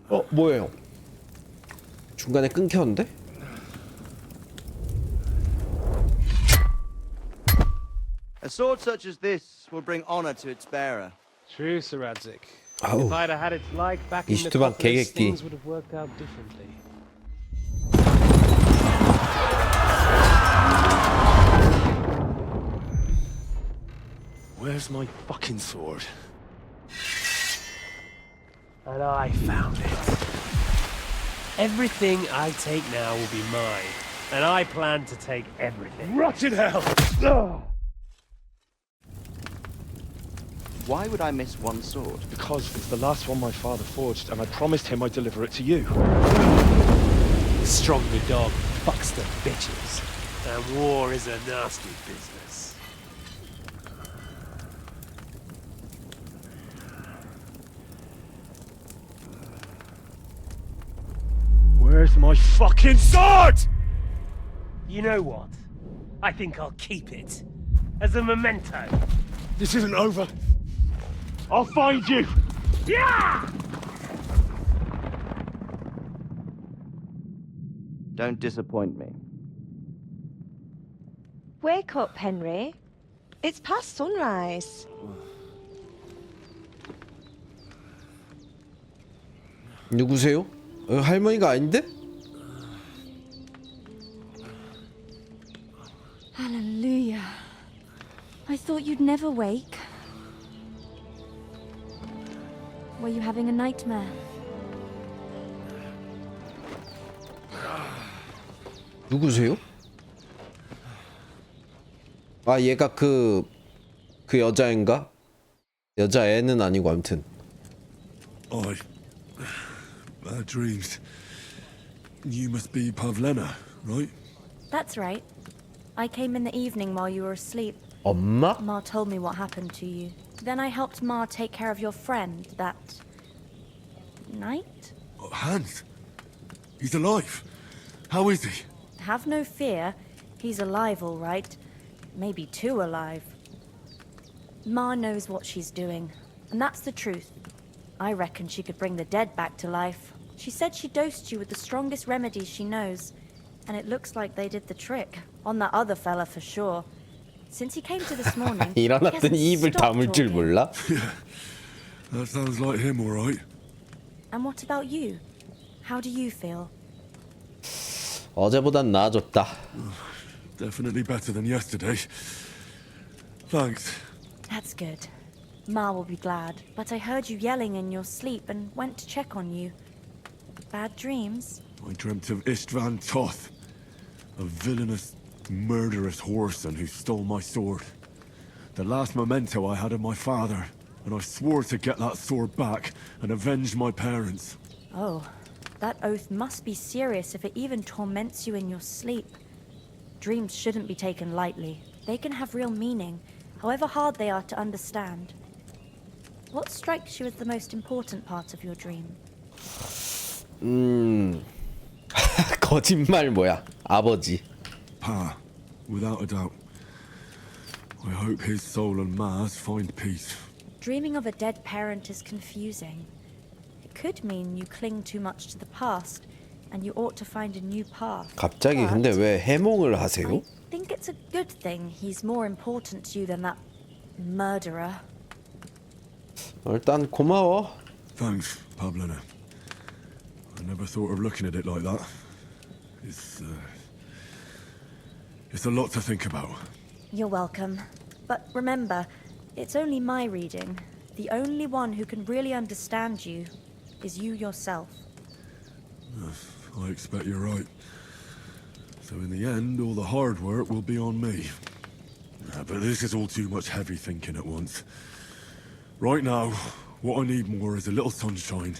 뭐예요? 중간에 끊겼는데? A sword such as this will bring honor to its bearer. True, Sir Radzig. 아우, If I'd had its like back in the 이슈트방 Metropolis, 개객기. things would have worked out differently. Where's my fucking sword? And I found it. Everything I take now will be mine, and I plan to take everything. Rotten hell! Why would I miss one sword? Because it's the last one my father forged, and I promised him I'd deliver it to you. Stronger dog fucks the bitches, and war is a nasty business. Where's my fucking sword? You know what? I think I'll keep it as a memento. This isn't over. I'll find you! Yeah! Don't disappoint me. Wake up, Henry. It's past sunrise. 누구세요? 할머니가 아닌데? Hallelujah. I thought you'd never wake. Were you having a nightmare? 누구세요? 아, 얘가 그 여자인가? 여자애는 아니고 아무튼. Bad dreams. You must be Pavlena, right? That's right. I came in the evening while you were asleep. 엄마? Ma told me what happened to you. Then I helped Ma take care of your friend that night? Hans. He's alive. How is he? Have no fear. He's alive, all right. Maybe too alive. Ma knows what she's doing, and that's the truth. I reckon she could bring the dead back to life. She said she dosed you with the strongest remedies she knows, and it looks like they did the trick. On that other fella for sure. Since he came to this morning, he hasn't 일어났더니 입을 stopped 다물 줄 talking. 몰라? Yeah. That sounds like him, all right. And what about you? How do you feel? 어제보단 나아졌다. Definitely better than yesterday. Thanks. That's good. Ma will be glad, but I heard you yelling in your sleep and went to check on you. Bad dreams? I dreamt of Istvan Toth, a villainous, murderous whoreson who stole my sword. The last memento I had of my father, and I swore to get that sword back and avenge my parents. Oh, that oath must be serious if it even torments you in your sleep. Dreams shouldn't be taken lightly. They can have real meaning, however hard they are to understand. What strikes you as the most important part of your dream? 거짓말 뭐야? 아버지. Pa, without a doubt. I hope his soul and Ma's find peace. Dreaming of a dead parent is confusing. It could mean you cling too much to the past, and you ought to find a new path. 갑자기 근데 왜 해몽을 하세요? I think it's a good thing he's more important to you than that murderer. 일단 고마워. Thanks, Pavlena. I never thought of looking at it like that. It's a lot to think about. You're welcome. But remember, it's only my reading. The only one who can really understand you is you yourself. I expect you're right. So in the end, all the hard work will be on me. But this is all too much heavy thinking at once. Right now, what I need more is a little sunshine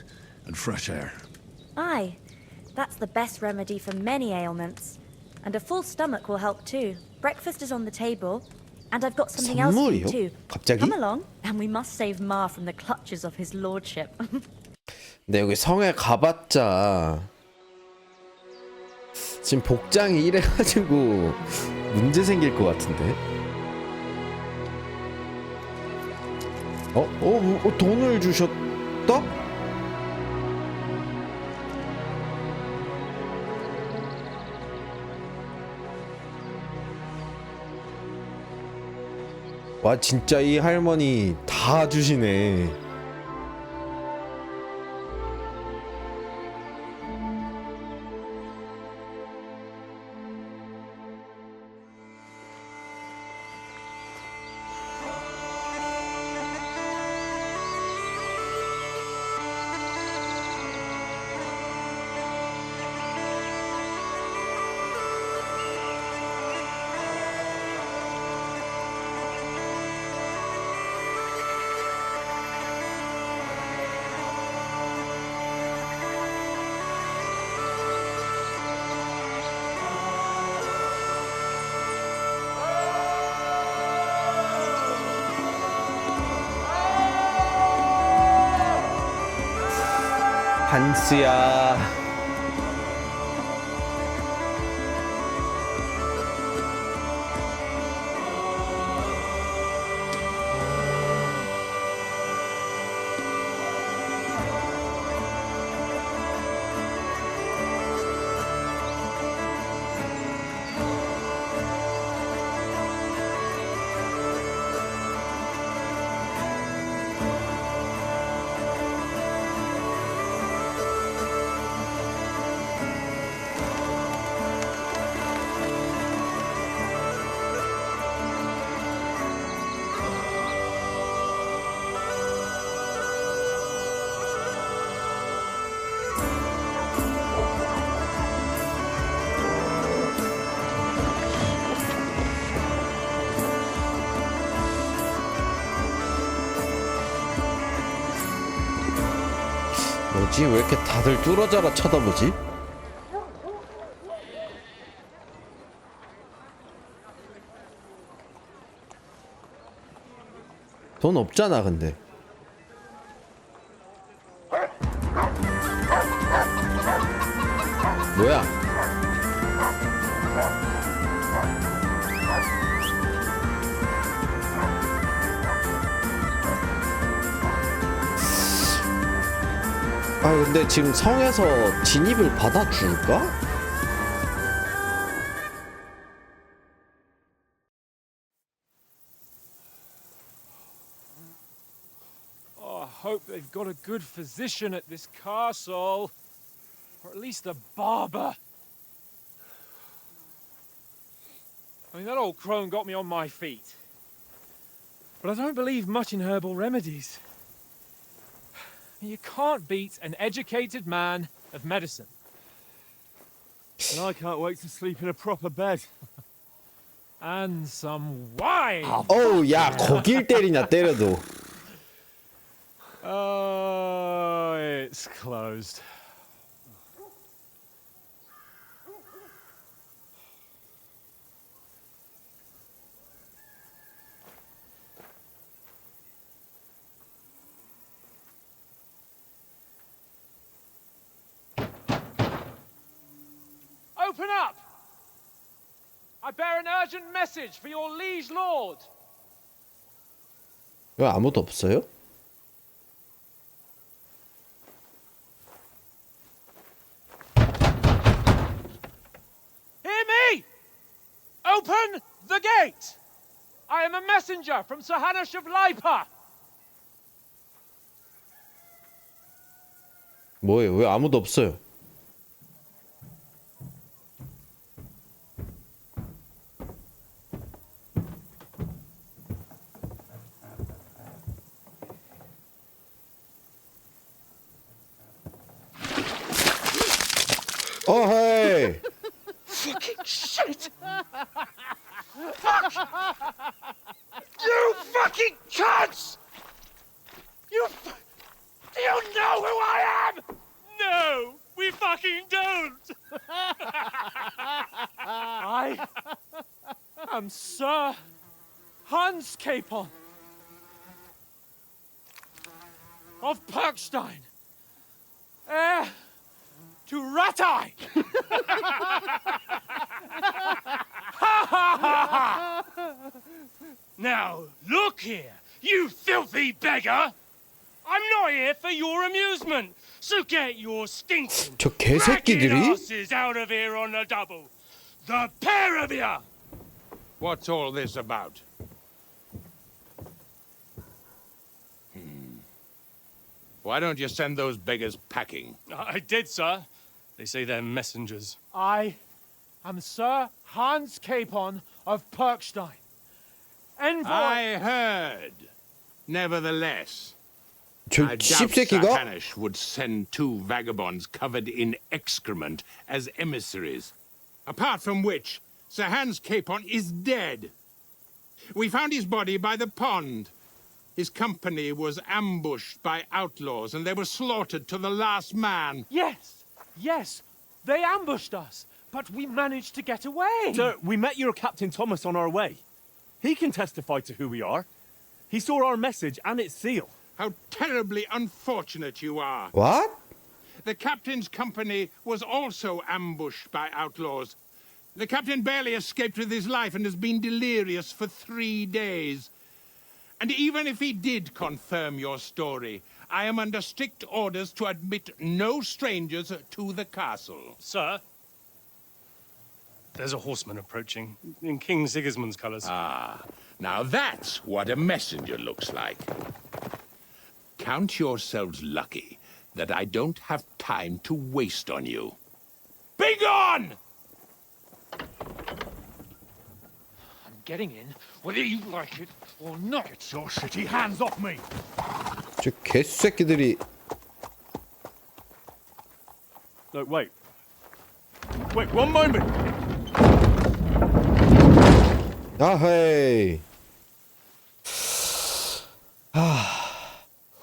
and fresh air. Aye, that's the best remedy for many ailments. And a full stomach will help too. Breakfast is on the table. And I've got something else for you 선물이요? too. 갑자기? Come along, and we must save Ma from the clutches of his lordship. 근데 여기 성에 가봤자 지금 복장이 이래가지고 문제 생길 것 같은데. 돈을 주셨다? 와, 진짜 이 할머니 다 주시네. 한스야. 뭐지? 왜 이렇게 다들 뚫어져라 쳐다보지? 돈 없잖아 근데. 뭐야? 아 근데 지금 성에서 진입을 받아줄까? Oh, I hope they've got a good physician at this castle. Or at least a barber. I mean, that old crone got me on my feet. But I don't believe much in herbal remedies. You can't beat an educated man of medicine. And I can't wait to sleep in a proper bed. And some wine! 어우 야 거길 때리냐 때려도. Oh, it's closed. Open up! I bear an urgent message for your liege lord. 왜 아무도 없어요? Hear me! Open the gate! I am a messenger from Sir Hanush of Lipa. 뭐예요? 왜 아무도 없어요? Oh, hey! Fucking shit! Fuck! You fucking cunts! Do you know who I am? No, we fucking don't! I am Sir Hans Capon of Perkstein, heir to Ratai! Now, look here, you filthy beggar! I'm not here for your amusement, so get your stinking 저 ragged 개새끼들이? asses out of here on the double! The pair of you! What's all this about? Why don't you send those beggars packing? I did, sir. They say they're messengers. I am Sir Hans Capon of Perkstein. Envoy... I heard. Nevertheless, 저 I doubt Sir 씹새끼가? Hanush would send two vagabonds covered in excrement as emissaries. Apart from which, Sir Hans Capon is dead. We found his body by the pond. His company was ambushed by outlaws, and they were slaughtered to the last man. Yes, yes, they ambushed us, but we managed to get away. Sir, we met your Captain Thomas on our way. He can testify to who we are. He saw our message and its seal. How terribly unfortunate you are. What? The captain's company was also ambushed by outlaws. The captain barely escaped with his life and has been delirious for 3 days. And even if he did confirm your story, I am under strict orders to admit no strangers to the castle. Sir, there's a horseman approaching in King Sigismund's colours. Ah, now that's what a messenger looks like. Count yourselves lucky that I don't have time to waste on you. Be gone! I'm getting in, whether you like it or not. Get your shitty hands off me! 저 개새끼들이. No, wait. Wait, one moment! 아헤이.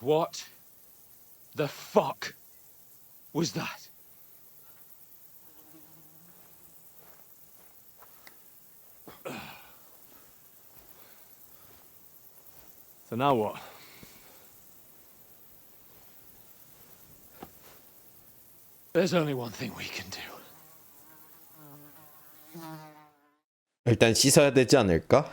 What the fuck was that? So now what? There's only one thing we can do. 일단 씻어야 되지 않을까?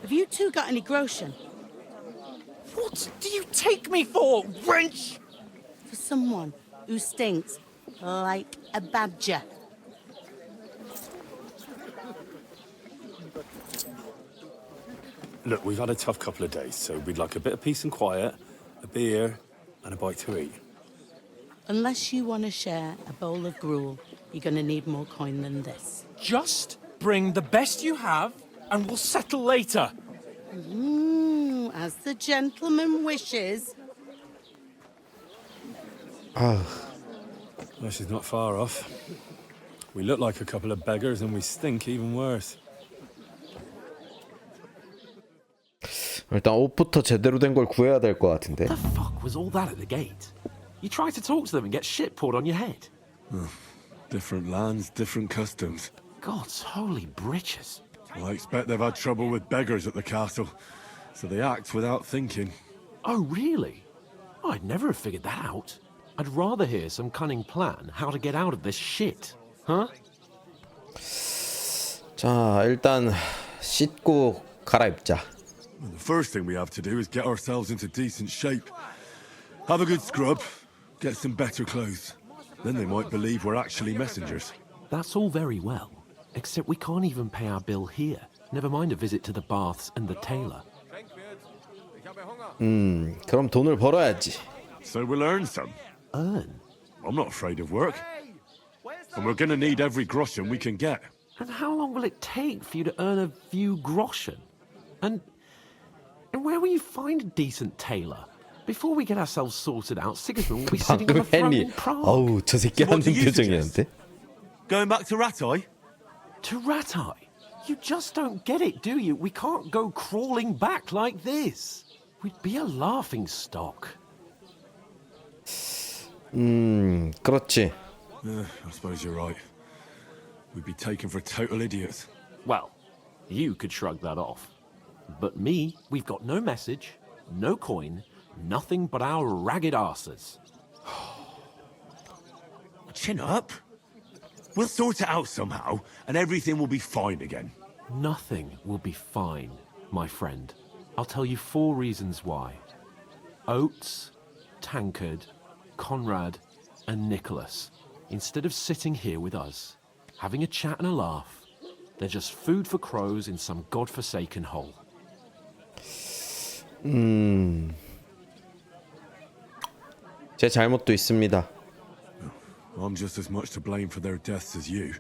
Have you two got any groschen? What do you take me for, wench? For someone who stinks like a badger. Look, we've had a tough couple of days, so we'd like a bit of peace and quiet, a beer, and a bite to eat. Unless you want to share a bowl of gruel, you're going to need more coin than this. Just bring the best you have, and we'll settle later. As the gentleman wishes. Well, she's not far off. We look like a couple of beggars, and we stink even worse. 일단 옷부터 제대로 된 걸 구해야 될 것 같은데. What the fuck was all that at the gate? You tried to talk to them and get shit poured on your head. Different lands, different customs. God's holy britches. Well, I expect they've had trouble with beggars at the castle, so they act without thinking. Oh, really? I'd never have figured that out. I'd rather hear some cunning plan how to get out of this shit. Huh? 자, 일단 씻고 갈아입자. Well, the first thing we have to do is get ourselves into decent shape. Have a good scrub, get some better clothes. Then they might believe we're actually messengers. That's all very well, except we can't even pay our bill here. Never mind a visit to the baths and the tailor. 그럼 돈을 벌어야지. So we'll earn some. Earn? I'm not afraid of work. And we're gonna need every groschen we can get. And how long will it take for you to earn a few groschen? And where will you find a decent tailor? Before we get ourselves sorted out, Sigismund will be sitting on a throne in Prague. 어우, 저 새끼 하는 표정이었는데. Going back to Rattay? To Rattay? You just don't get it, do you? We can't go crawling back like this. We'd be a laughing stock. 그렇지. I suppose you're right. We'd be taken for total idiots. Well, you could shrug that off. But me, we've got no message, no coin, nothing but our ragged arses. Chin up. We'll sort it out somehow, and everything will be fine again. Nothing will be fine, my friend. I'll tell you 4 reasons why. Oates, Tankard, Conrad, and Nicholas, instead of sitting here with us, having a chat and a laugh, they're just food for crows in some godforsaken hole. 제 잘못도 있습니다. I'm just as much to blame for their deaths as you.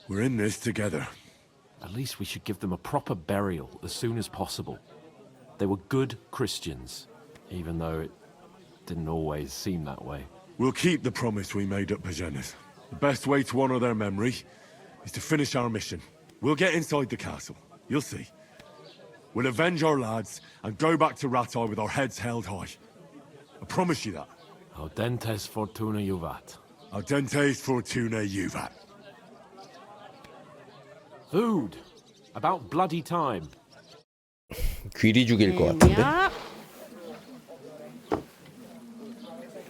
We're in this together. At least we should give them a proper burial as soon as possible. They were good Christians, even though it didn't always seem that way. We'll keep the promise we made at Pagenes. The best way to honor their memory is to finish our mission. We'll get inside the castle. You'll see. We'll avenge our lads and go back to Rattay with our heads held high. I promise you that. Audentes fortuna juvat. Audentes fortuna juvat. Food. About bloody time. 귀리 죽일 것 같은데. Yeah.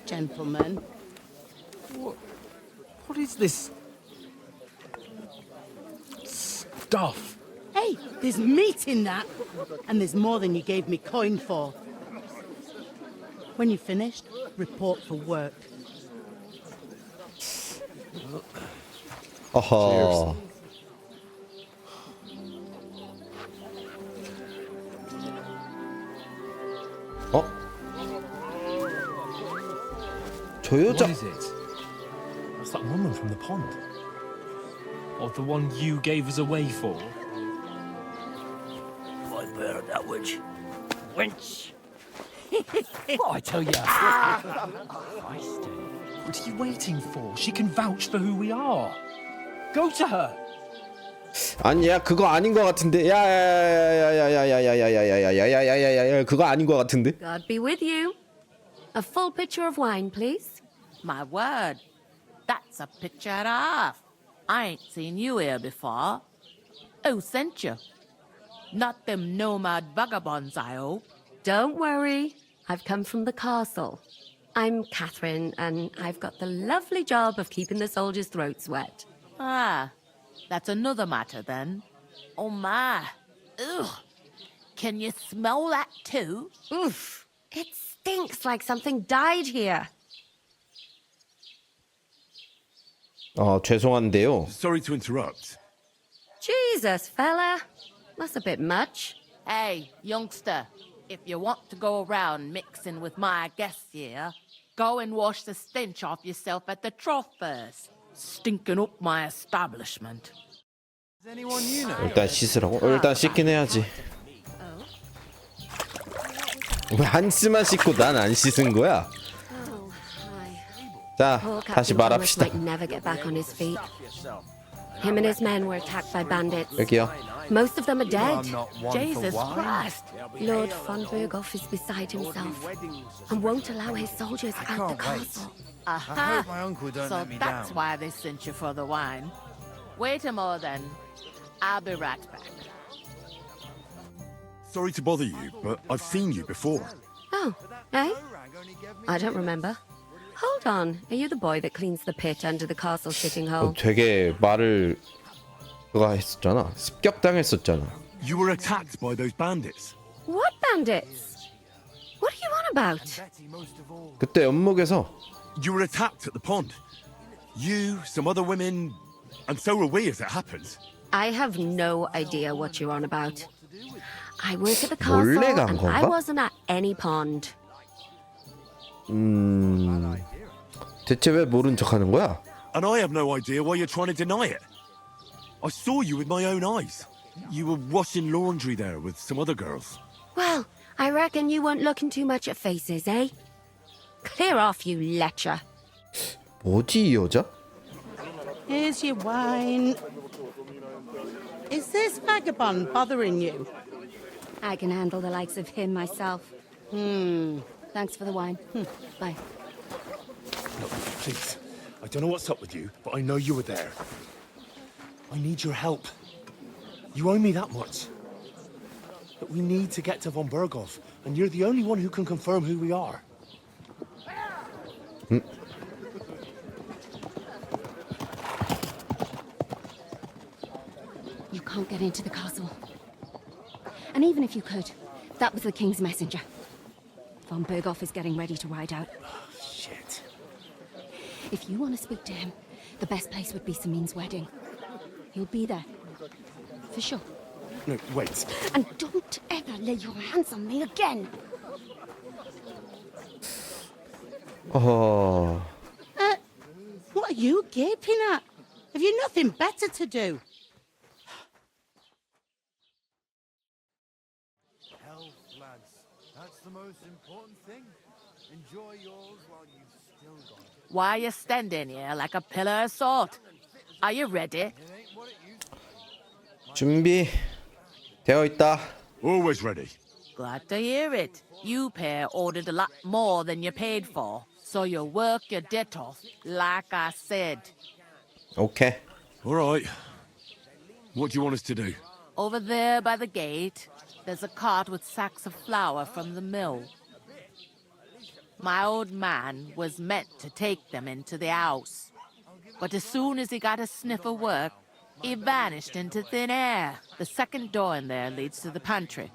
Gentlemen. What is this stuff? Hey, there's meat in that. And there's more than you gave me coin for. When you're finished, report for work. 어허. 어? 저 여자. What is it? That's that woman from the pond. Or the one you gave us away for? I bear that way George. Wench. What I tell you? What are you waiting for? She can vouch for who we are. Go to her. 아니야 그거 아닌 것 같은데. 야야야야야야야야야야야야야야야야 그거 아닌 것 같은데. God be with you. A full pitcher of wine, please. My word, that's a picture and a half. I ain't seen you here before. Who sent you? Not them nomad vagabonds, I hope. Don't worry. I've come from the castle. I'm Catherine, and I've got the lovely job of keeping the soldiers' throats wet. Ah, that's another matter then. Oh my. Ugh. Can you smell that too? Oof. It stinks like something died here. 죄송한데요. Sorry to interrupt. Jesus, fella. That's a bit much. Hey, youngster, if you want to go around mixing with my guests here, go and wash the stench off yourself at the trough first. Stinking up my establishment. 일단 씻으라고? 일단 씻긴 해야지. 왜 한스만 씻고 난 안 씻은 거야? 자, 다시 말합시다. Never get back on his feet. Him and his men were attacked by bandits. 여기요. Most of them are dead. Jesus Christ! Lord von Berghoff is beside himself and won't allow his soldiers out the castle. Aha! So that's why they sent you for the wine. Wait a moment then. I'll be right back. Sorry to bother you, but I've seen you before. Oh, eh? I don't remember. Hold on. Are you the boy that cleans the pit under the castle shitting hole? 되게 말을 그거 했었잖아. 습격당했었잖아. You were attacked by those bandits. What bandits? What are you on about? 그때 연목에서 You were attacked at the pond. You, some other women, and so were we, as it happens. I have no idea what you're on about. I work at the castle 몰래 간 and 건가? I wasn't at any pond. 대체 왜 모른 척하는 거야? And I have no idea why you're trying to deny it. I saw you with my own eyes. You were washing laundry there with some other girls. Well, I reckon you weren't looking too much at faces, eh? Clear off, you lecher. 뭐지 이 여자? Here's your wine. Is this vagabond bothering you? I can handle the likes of him myself. Thanks for the wine. Bye. Look, please. I don't know what's up with you, but I know you were there. I need your help. You owe me that much. But we need to get to von Berghoff, and you're the only one who can confirm who we are. You can't get into the castle. And even if you could, that was the king's messenger. Von Berghoff is getting ready to ride out. Shit. If you want to speak to him, the best place would be Samin's wedding. He'll be there. For sure. No, wait. And don't ever lay your hands on me again. Oh. What are you gaping at? Have you nothing better to do? Health, lads. That's the most important thing. Enjoy yours while you've still got it. Why are you standing here like a pillar of salt? Are you ready? 준비 되어 있다. Always ready. Glad to hear it. You pair ordered a lot more than you paid for, so you'll work your debt off, like I said. 오케이. All right. What do you want us to do? Over there by the gate, there's a cart with sacks of flour from the mill. My old man was meant to take them into the house, but as soon as he got a sniff of work, he vanished into thin air. The second door in there leads to the pantry.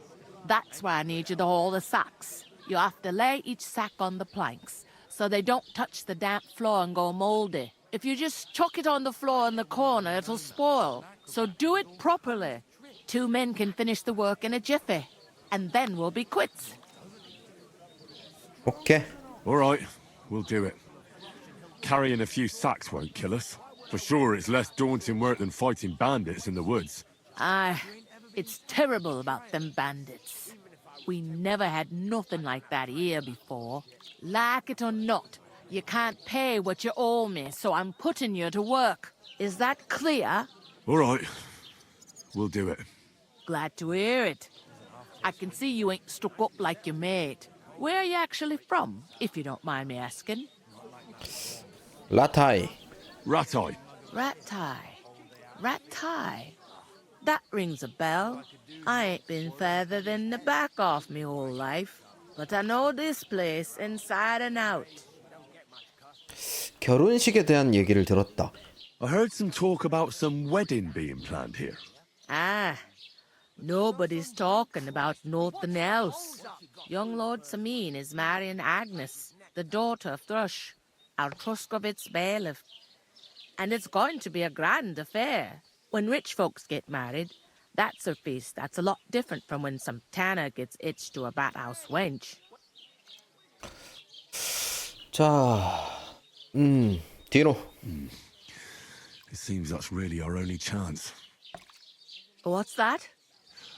That's why I need you to haul the sacks. You have to lay each sack on the planks, so they don't touch the damp floor and go moldy. If you just chuck it on the floor in the corner, it'll spoil. So do it properly. 2 men can finish the work in a jiffy, and then we'll be quits. 오케이. All right, we'll do it. Carrying a few sacks won't kill us. For sure, it's less daunting work than fighting bandits in the woods. Aye, it's terrible about them bandits. We never had nothing like that here before. Like it or not, you can't pay what you owe me, so I'm putting you to work. Is that clear? All right. We'll do it. Glad to hear it. I can see you ain't stuck up like your mate. Where are you actually from, if you don't mind me asking? 라타이. Ratai. Ratai. That rings a bell. I ain't been further than the back off me whole life, but I know this place inside and out. 결혼식에 대한 얘기를 들었다. I heard some talk about some wedding being planned here. Ah, nobody's talking about nothing else. Young Lord Samin is marrying Agnes, the daughter of Thrush, our Truscovitz bailiff. And it's going to be a grand affair. When rich folks get married, that's a feast that's a lot different from when some tanner gets hitched to a bathouse wench. 자, 뒤로. It seems that's really our only chance. What's that?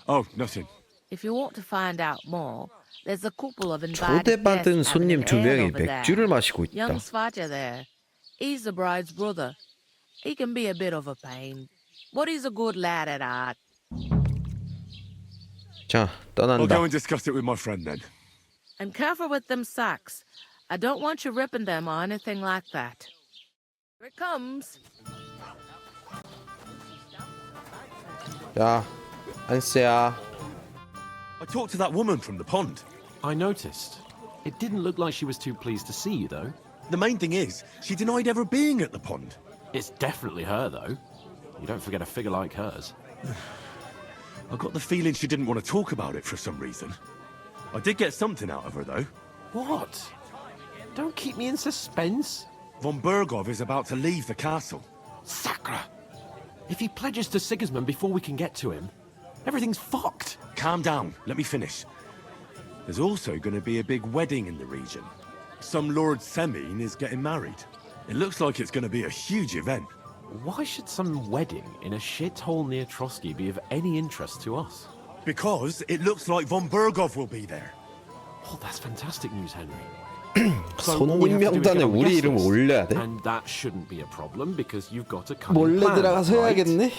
Oh, nothing. If you want to find out more, there's a couple of invited 초대받은 guests having 손님 an 두 ale 명이 over there. 맥주를 마시고 Young 있다. Svaja there. He's the bride's brother. He can be a bit of a pain, but he's a good lad at heart. 자, I'll 떠난다. go and discuss it with my friend then. And careful with them sacks. I don't want you ripping them or anything like that. Here it comes. 자, 한스야. I talked to that woman from the pond. I noticed. It didn't look like she was too pleased to see you, though. The main thing is, she denied ever being at the pond. It's definitely her, though. You don't forget a figure like hers. I got the feeling she didn't want to talk about it for some reason. I did get something out of her, though. What? Don't keep me in suspense. Von Bergov is about to leave the castle. Sacra! If he pledges to Sigismund before we can get to him, everything's fucked. Calm down. Let me finish. There's also going to be a big wedding in the region. Some Lord Semine is getting married. It looks like it's going to be a huge event. Why should some wedding in a shithole near Trotsky be of any interest to us? Because it looks like von Bergov will be there. Oh, that's fantastic news, Henry. 손님 명단에 우리 이름 올려야 돼? And that shouldn't be a problem because you've got a 몰래 들어가서 해야겠네.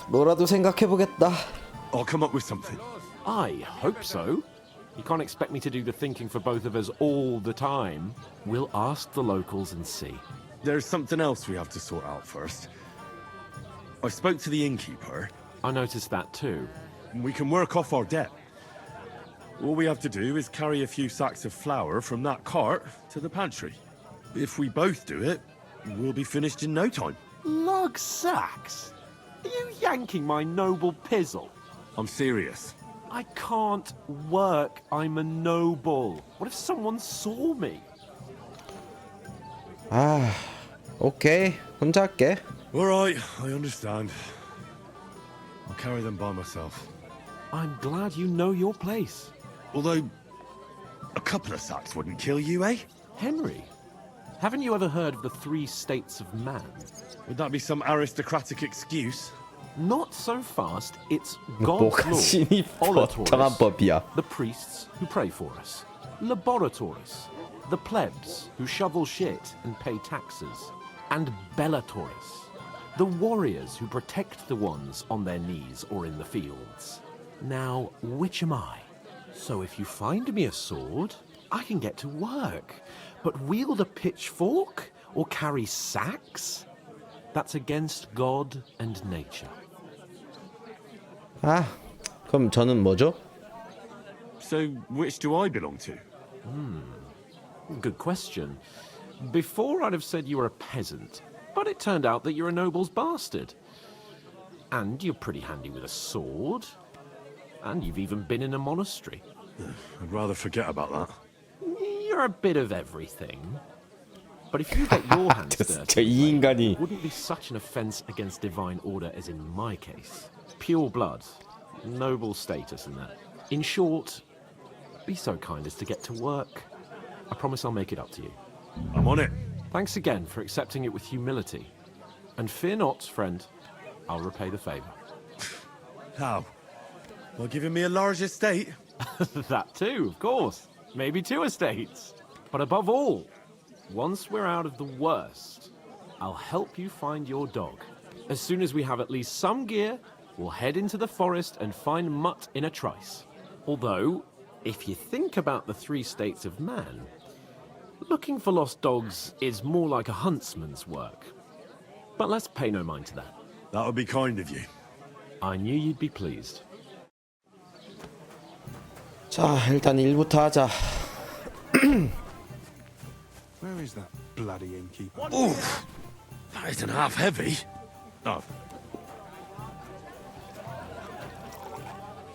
뭐라도 생각해 보겠다. I'll come up with something. I hope so. You can't expect me to do the thinking for both of us all the time. We'll ask the locals and see. There's something else we have to sort out first. I spoke to the innkeeper. I noticed that too. We can work off our debt. All we have to do is carry a few sacks of flour from that cart to the pantry. If we both do it, we'll be finished in no time. Lug sacks? Are you yanking my noble pizzle? I'm serious. I can't work. I'm a noble. What if someone saw me? 아, 오케이. 혼자 할게. All right, I understand. I'll carry them by myself. I'm glad you know your place. Although, a couple of sacks wouldn't kill you, eh? Henry, haven't you ever heard of the 3 states of man? Would that be some aristocratic excuse? Not so fast. It's God's 뭐가 law. 신이 Oratories, 거창한 법이야. the priests who pray for us. Laboratories, the plebs who shovel shit and pay taxes. And bellatories, the warriors who protect the ones on their knees or in the fields. Now, which am I? So if you find me a sword, I can get to work. But wield a pitchfork or carry sacks? That's against God and nature. 아, 그럼 저는 뭐죠? So, which do I belong to? Good question. Before I'd have said you were a peasant, but it turned out that you're a noble's bastard. And you're pretty handy with a sword. And you've even been in a monastery. I'd rather forget about that. You're a bit of everything. But if you got your hands dirty, 이 인간이 it wouldn't be such an offense against divine order as in my case. Pure blood, noble status and that. In short, be so kind as to get to work. I promise I'll make it up to you. I'm on it. Thanks again for accepting it with humility. And fear not, friend, I'll repay the favor. How? By giving me a large estate? That too, of course. Maybe 2 estates. But above all, once we're out of the worst, I'll help you find your dog. As soon as we have at least some gear, we'll head into the forest and find Mutt in a trice. Although, if you think about the 3 states of man, looking for lost dogs is more like a huntsman's work. But let's pay no mind to that. That would be kind of you. I knew you'd be pleased. 자, 일단 1부터 하자. Where is that bloody innkeeper? Oof! That isn't half heavy. Oh.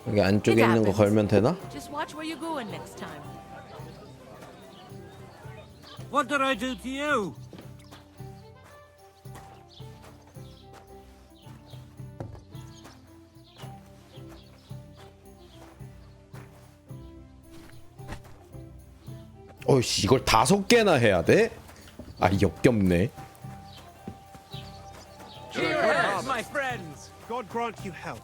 여기 안쪽에 있는 거 걸면 되나? Just watch where you're going next time. What did I do to you? 어이씨, 이걸 5개나 해야 돼? 아, 역겹네. Cheers, my friends. God grant you health.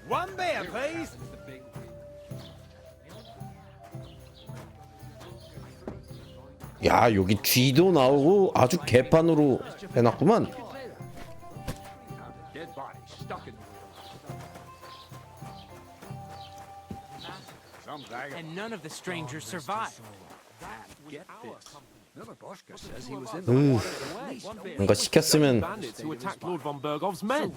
One beer, please. 야, 여기 쥐도 나오고 아주 개판으로 해놨구만. Dead body stuck in And none of the strangers survived. Get this. Novoboshka says he was in 뭔가 시켰으면 Bandits who attacked Lord von Bergov's men.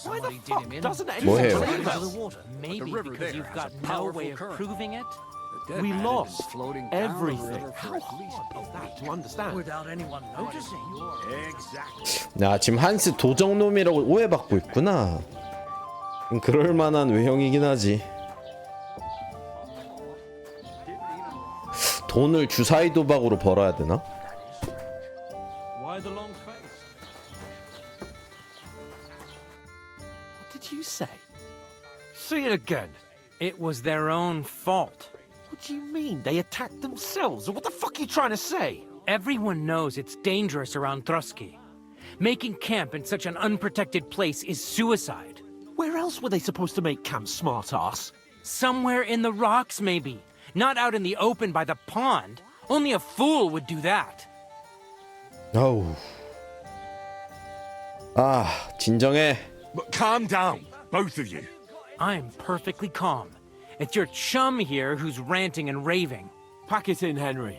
Why the fuck doesn't 뭐해요? anyone believe us? Maybe because you've got no way of proving it. We lost everything. How hard is that to understand? Without anyone noticing. Exactly. 야, 지금 한스 도적놈이라고 오해받고 있구나. 그럴 만한 외형이긴 하지. 돈을 주사위 도박으로 벌어야 되나? Why the long face? What did you say? Say it again. It was their own fault. What do you mean? They attacked themselves? Or what the fuck are you trying to say? Everyone knows it's dangerous around Trotsky. Making camp in such an unprotected place is suicide. Where else were they supposed to make camp, smart-ass? Somewhere in the rocks, maybe. Not out in the open by the pond. Only a fool would do that. 어우. 아, 진정해. But calm down, both of you. I'm perfectly calm. It's your chum here who's ranting and raving. Pack it in, Henry.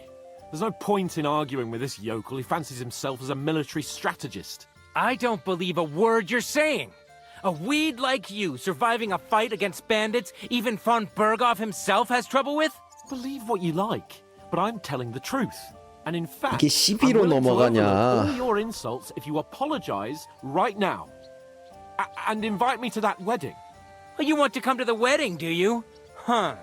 There's no point in arguing with this yokel. He fancies himself as a military strategist. I don't believe a word you're saying. A weed like you surviving a fight against bandits even von Berghoff himself has trouble with? Believe what you like, but I'm telling the truth. And in fact, 이게 시비로 I'm willing to overlook 넘어가냐. all your insults if you apologize right now. And invite me to that wedding. You want to come to the wedding, do you? Huh.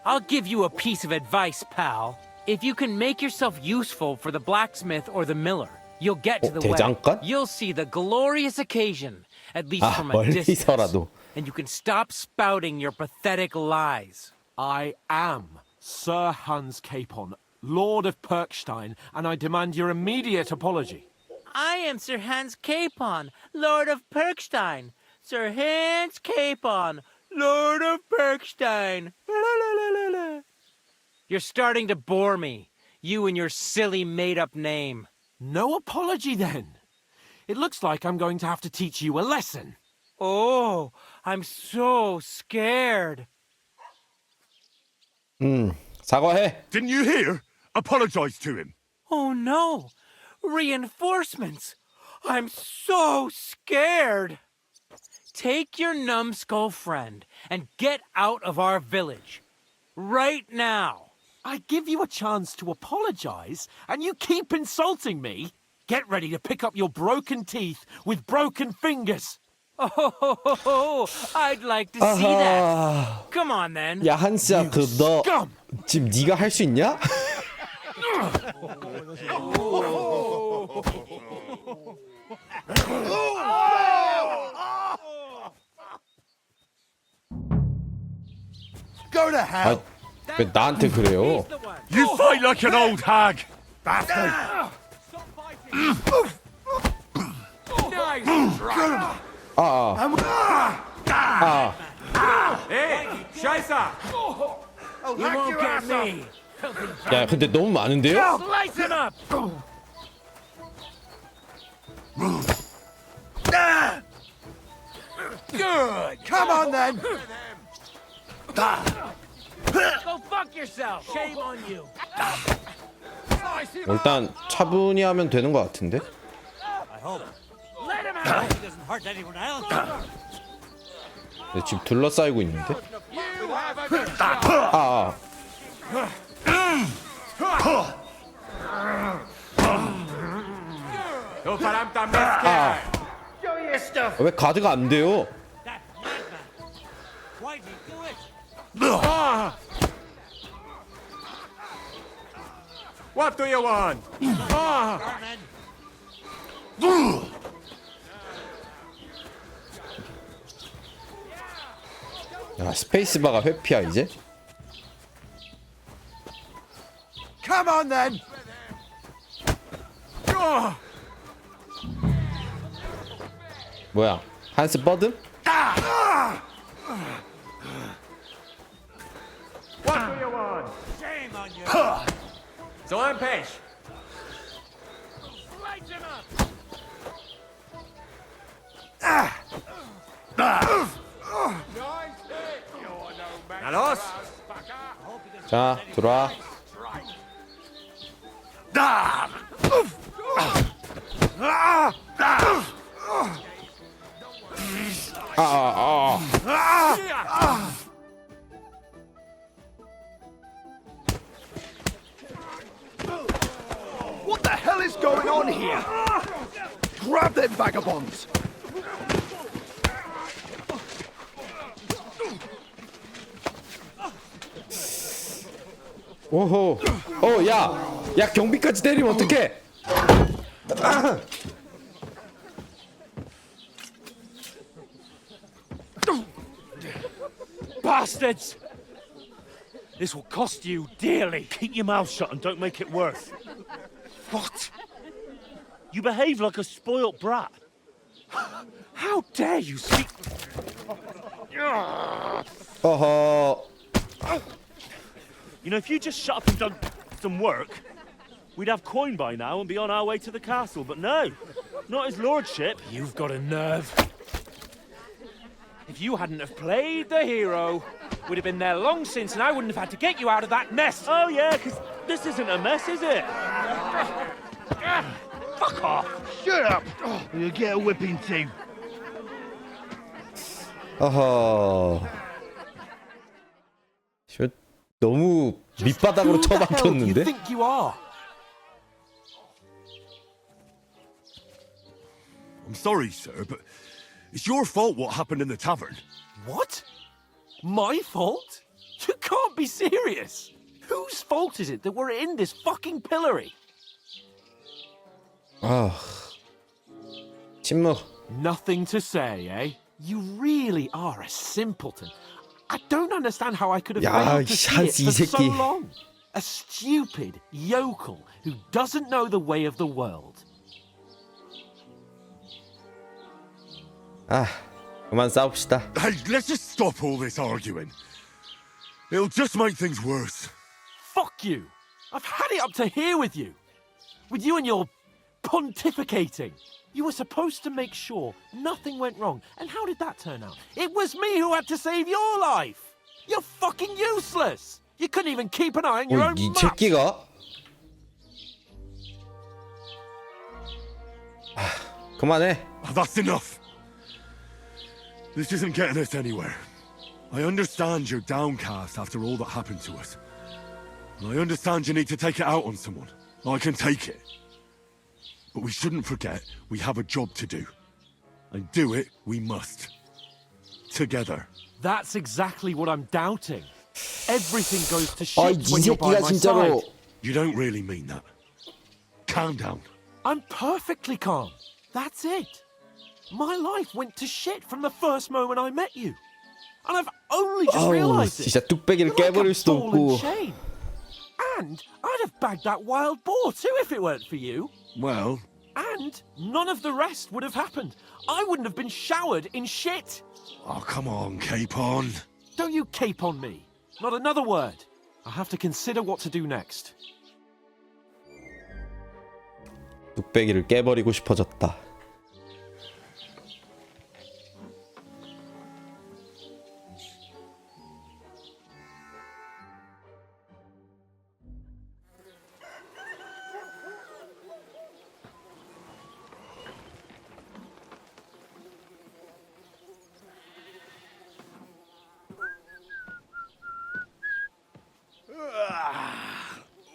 I'll give you a piece of advice, pal. If you can make yourself useful for the blacksmith or the miller, you'll get to the wedding. 대장간? You'll see the glorious occasion, at least from a distance. 멀리서라도. And you can stop spouting your pathetic lies. I am Sir Hans Capon, Lord of Perkstein, and I demand your immediate apology. I am Sir Hans Capon, Lord of Perkstein. Sir Hans Capon, Lord of Perkstein. You're starting to bore me. You and your silly made-up name. No apology, then. It looks like I'm going to have to teach you a lesson. Oh, I'm so scared. 사과해. Didn't you hear? Apologize to him. Oh no! Reinforcements! I'm so scared! Take your numbskull friend and get out of our village. Right now! I give you a chance to apologize, and you keep insulting me? Get ready to pick up your broken teeth with broken fingers. Oh, I'd like to see that. Come on then. 야, 한스야, 너 지금 네가 할 수 있냐? Go to hell. 왜 나한테 그래요? You fight like an old hag, bastard! Hey, Scheiße! You won't get me. 야, 근데 너무 많은데요? Slice him up. Good. Come on then. Go fuck yourself. Shame on you. 일단 차분히 하면 되는 것 같은데? I hope. Let him I out. hope he doesn't hurt anyone else. 네, 지금 둘러싸이고 있는데? You have a good 아, 너 바람다 mesque. Show your stuff. 왜 가드가 안 돼요? Why did you do it? What do you want? 야, 스페이스바가 회피야 이제? Come on then. 뭐야? 한스 버듬? What do you want? Shame on you. So I'm Page. Slice him up. Now, los. 자, 들어와. What the hell is going on here? Grab them vagabonds! 오호. 야! 야, 경비까지 때리면 어떡해? Bastards! This will cost you dearly. Keep your mouth shut and don't make it worse. What? You behave like a spoilt brat. How dare you speak? 어허. You know, if you just shut up and done some work, we'd have coin by now and be on our way to the castle. But no, not his lordship. You've got a nerve. If you hadn't have played the hero, we'd have been there long since, and I wouldn't have had to get you out of that mess. Oh yeah, because this isn't a mess, is it? Fuck off. Shut up! You'll get a whipping too. 어허. 저 너무 밑바닥으로 쳐박혔는데? think you are? I'm sorry, sir, but it's your fault what happened in the tavern. What? My fault? You can't be serious. Whose fault is it that we're in this fucking pillory? 아. 침묵. Nothing to say, eh? You really are a simpleton. I don't understand how I could have 야, failed to see it 이 for so 새끼. long. A stupid yokel who doesn't know the way of the world. 아, 그만 싸웁시다. Hey, let's just stop all this arguing. It'll just make things worse. Fuck you. I've had it up to here with you. With you and your pontificating. You were supposed to make sure nothing went wrong. And how did that turn out? It was me who had to save your life. You're fucking useless. You couldn't even keep an eye on your own 이 mutt. 새끼가? 그만해. That's enough. This isn't getting us anywhere. I understand you're downcast after all that happened to us. And I understand you need to take it out on someone. I can take it. But we shouldn't forget we have a job to do. And do it we must. Together. That's exactly what I'm doubting. Everything goes to 아, shit 이 when you're by 새끼가 my 진짜로. side. You don't really mean that. Calm down. I'm perfectly calm. That's it. My life went to shit from the first moment I met you. And I've only just 아우, realized it. 진짜 뚝배기를 Like a 깨버릴 수도 ball and 없고. chain. And I'd have bagged that wild boar too if it weren't for you. Well, And none of the rest would have happened. I wouldn't have been showered in shit. oh, come on, Capon. Don't you cape on me. Not another word. I have to consider what to do next. 뚝배기를 깨버리고 싶어졌다.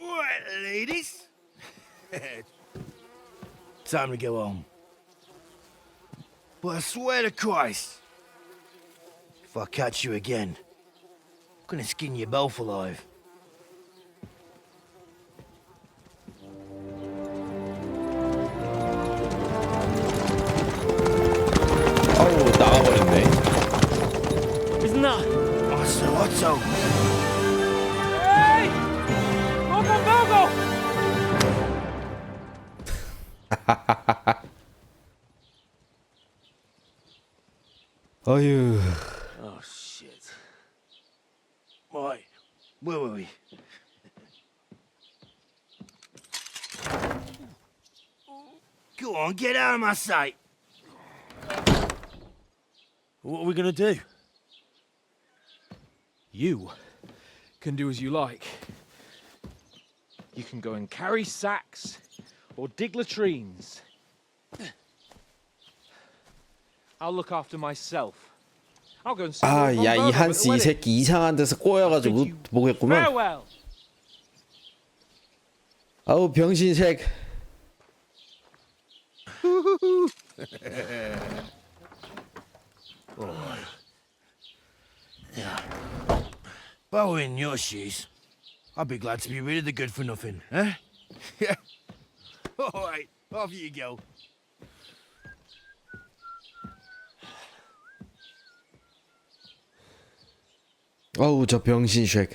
Right, ladies. Time to go home. But I swear to Christ, if I catch you again, I'm gonna skin you both alive. 아우, 나가버렸네. Isn't that? Otto. Hey! Mogo, Mogo! 어휴. Oh, shit. Right, where were we? Go on, get out of my sight. What are we gonna do? You can do as you like. You can go and carry sacks or dig latrines. I'll look after myself. I'll go and see 아, Lord 야, 이 Von Berger at 한스 the 이 wedding. 새끼 이상한 데서 꼬여가지고 못 보겠구만. Farewell. 아우, 병신색. Oh. Yeah. If I were in your shoes, I'd be glad to be rid of the good for nothing, eh? Yeah. All right, off you go. 어우, 저 병신색.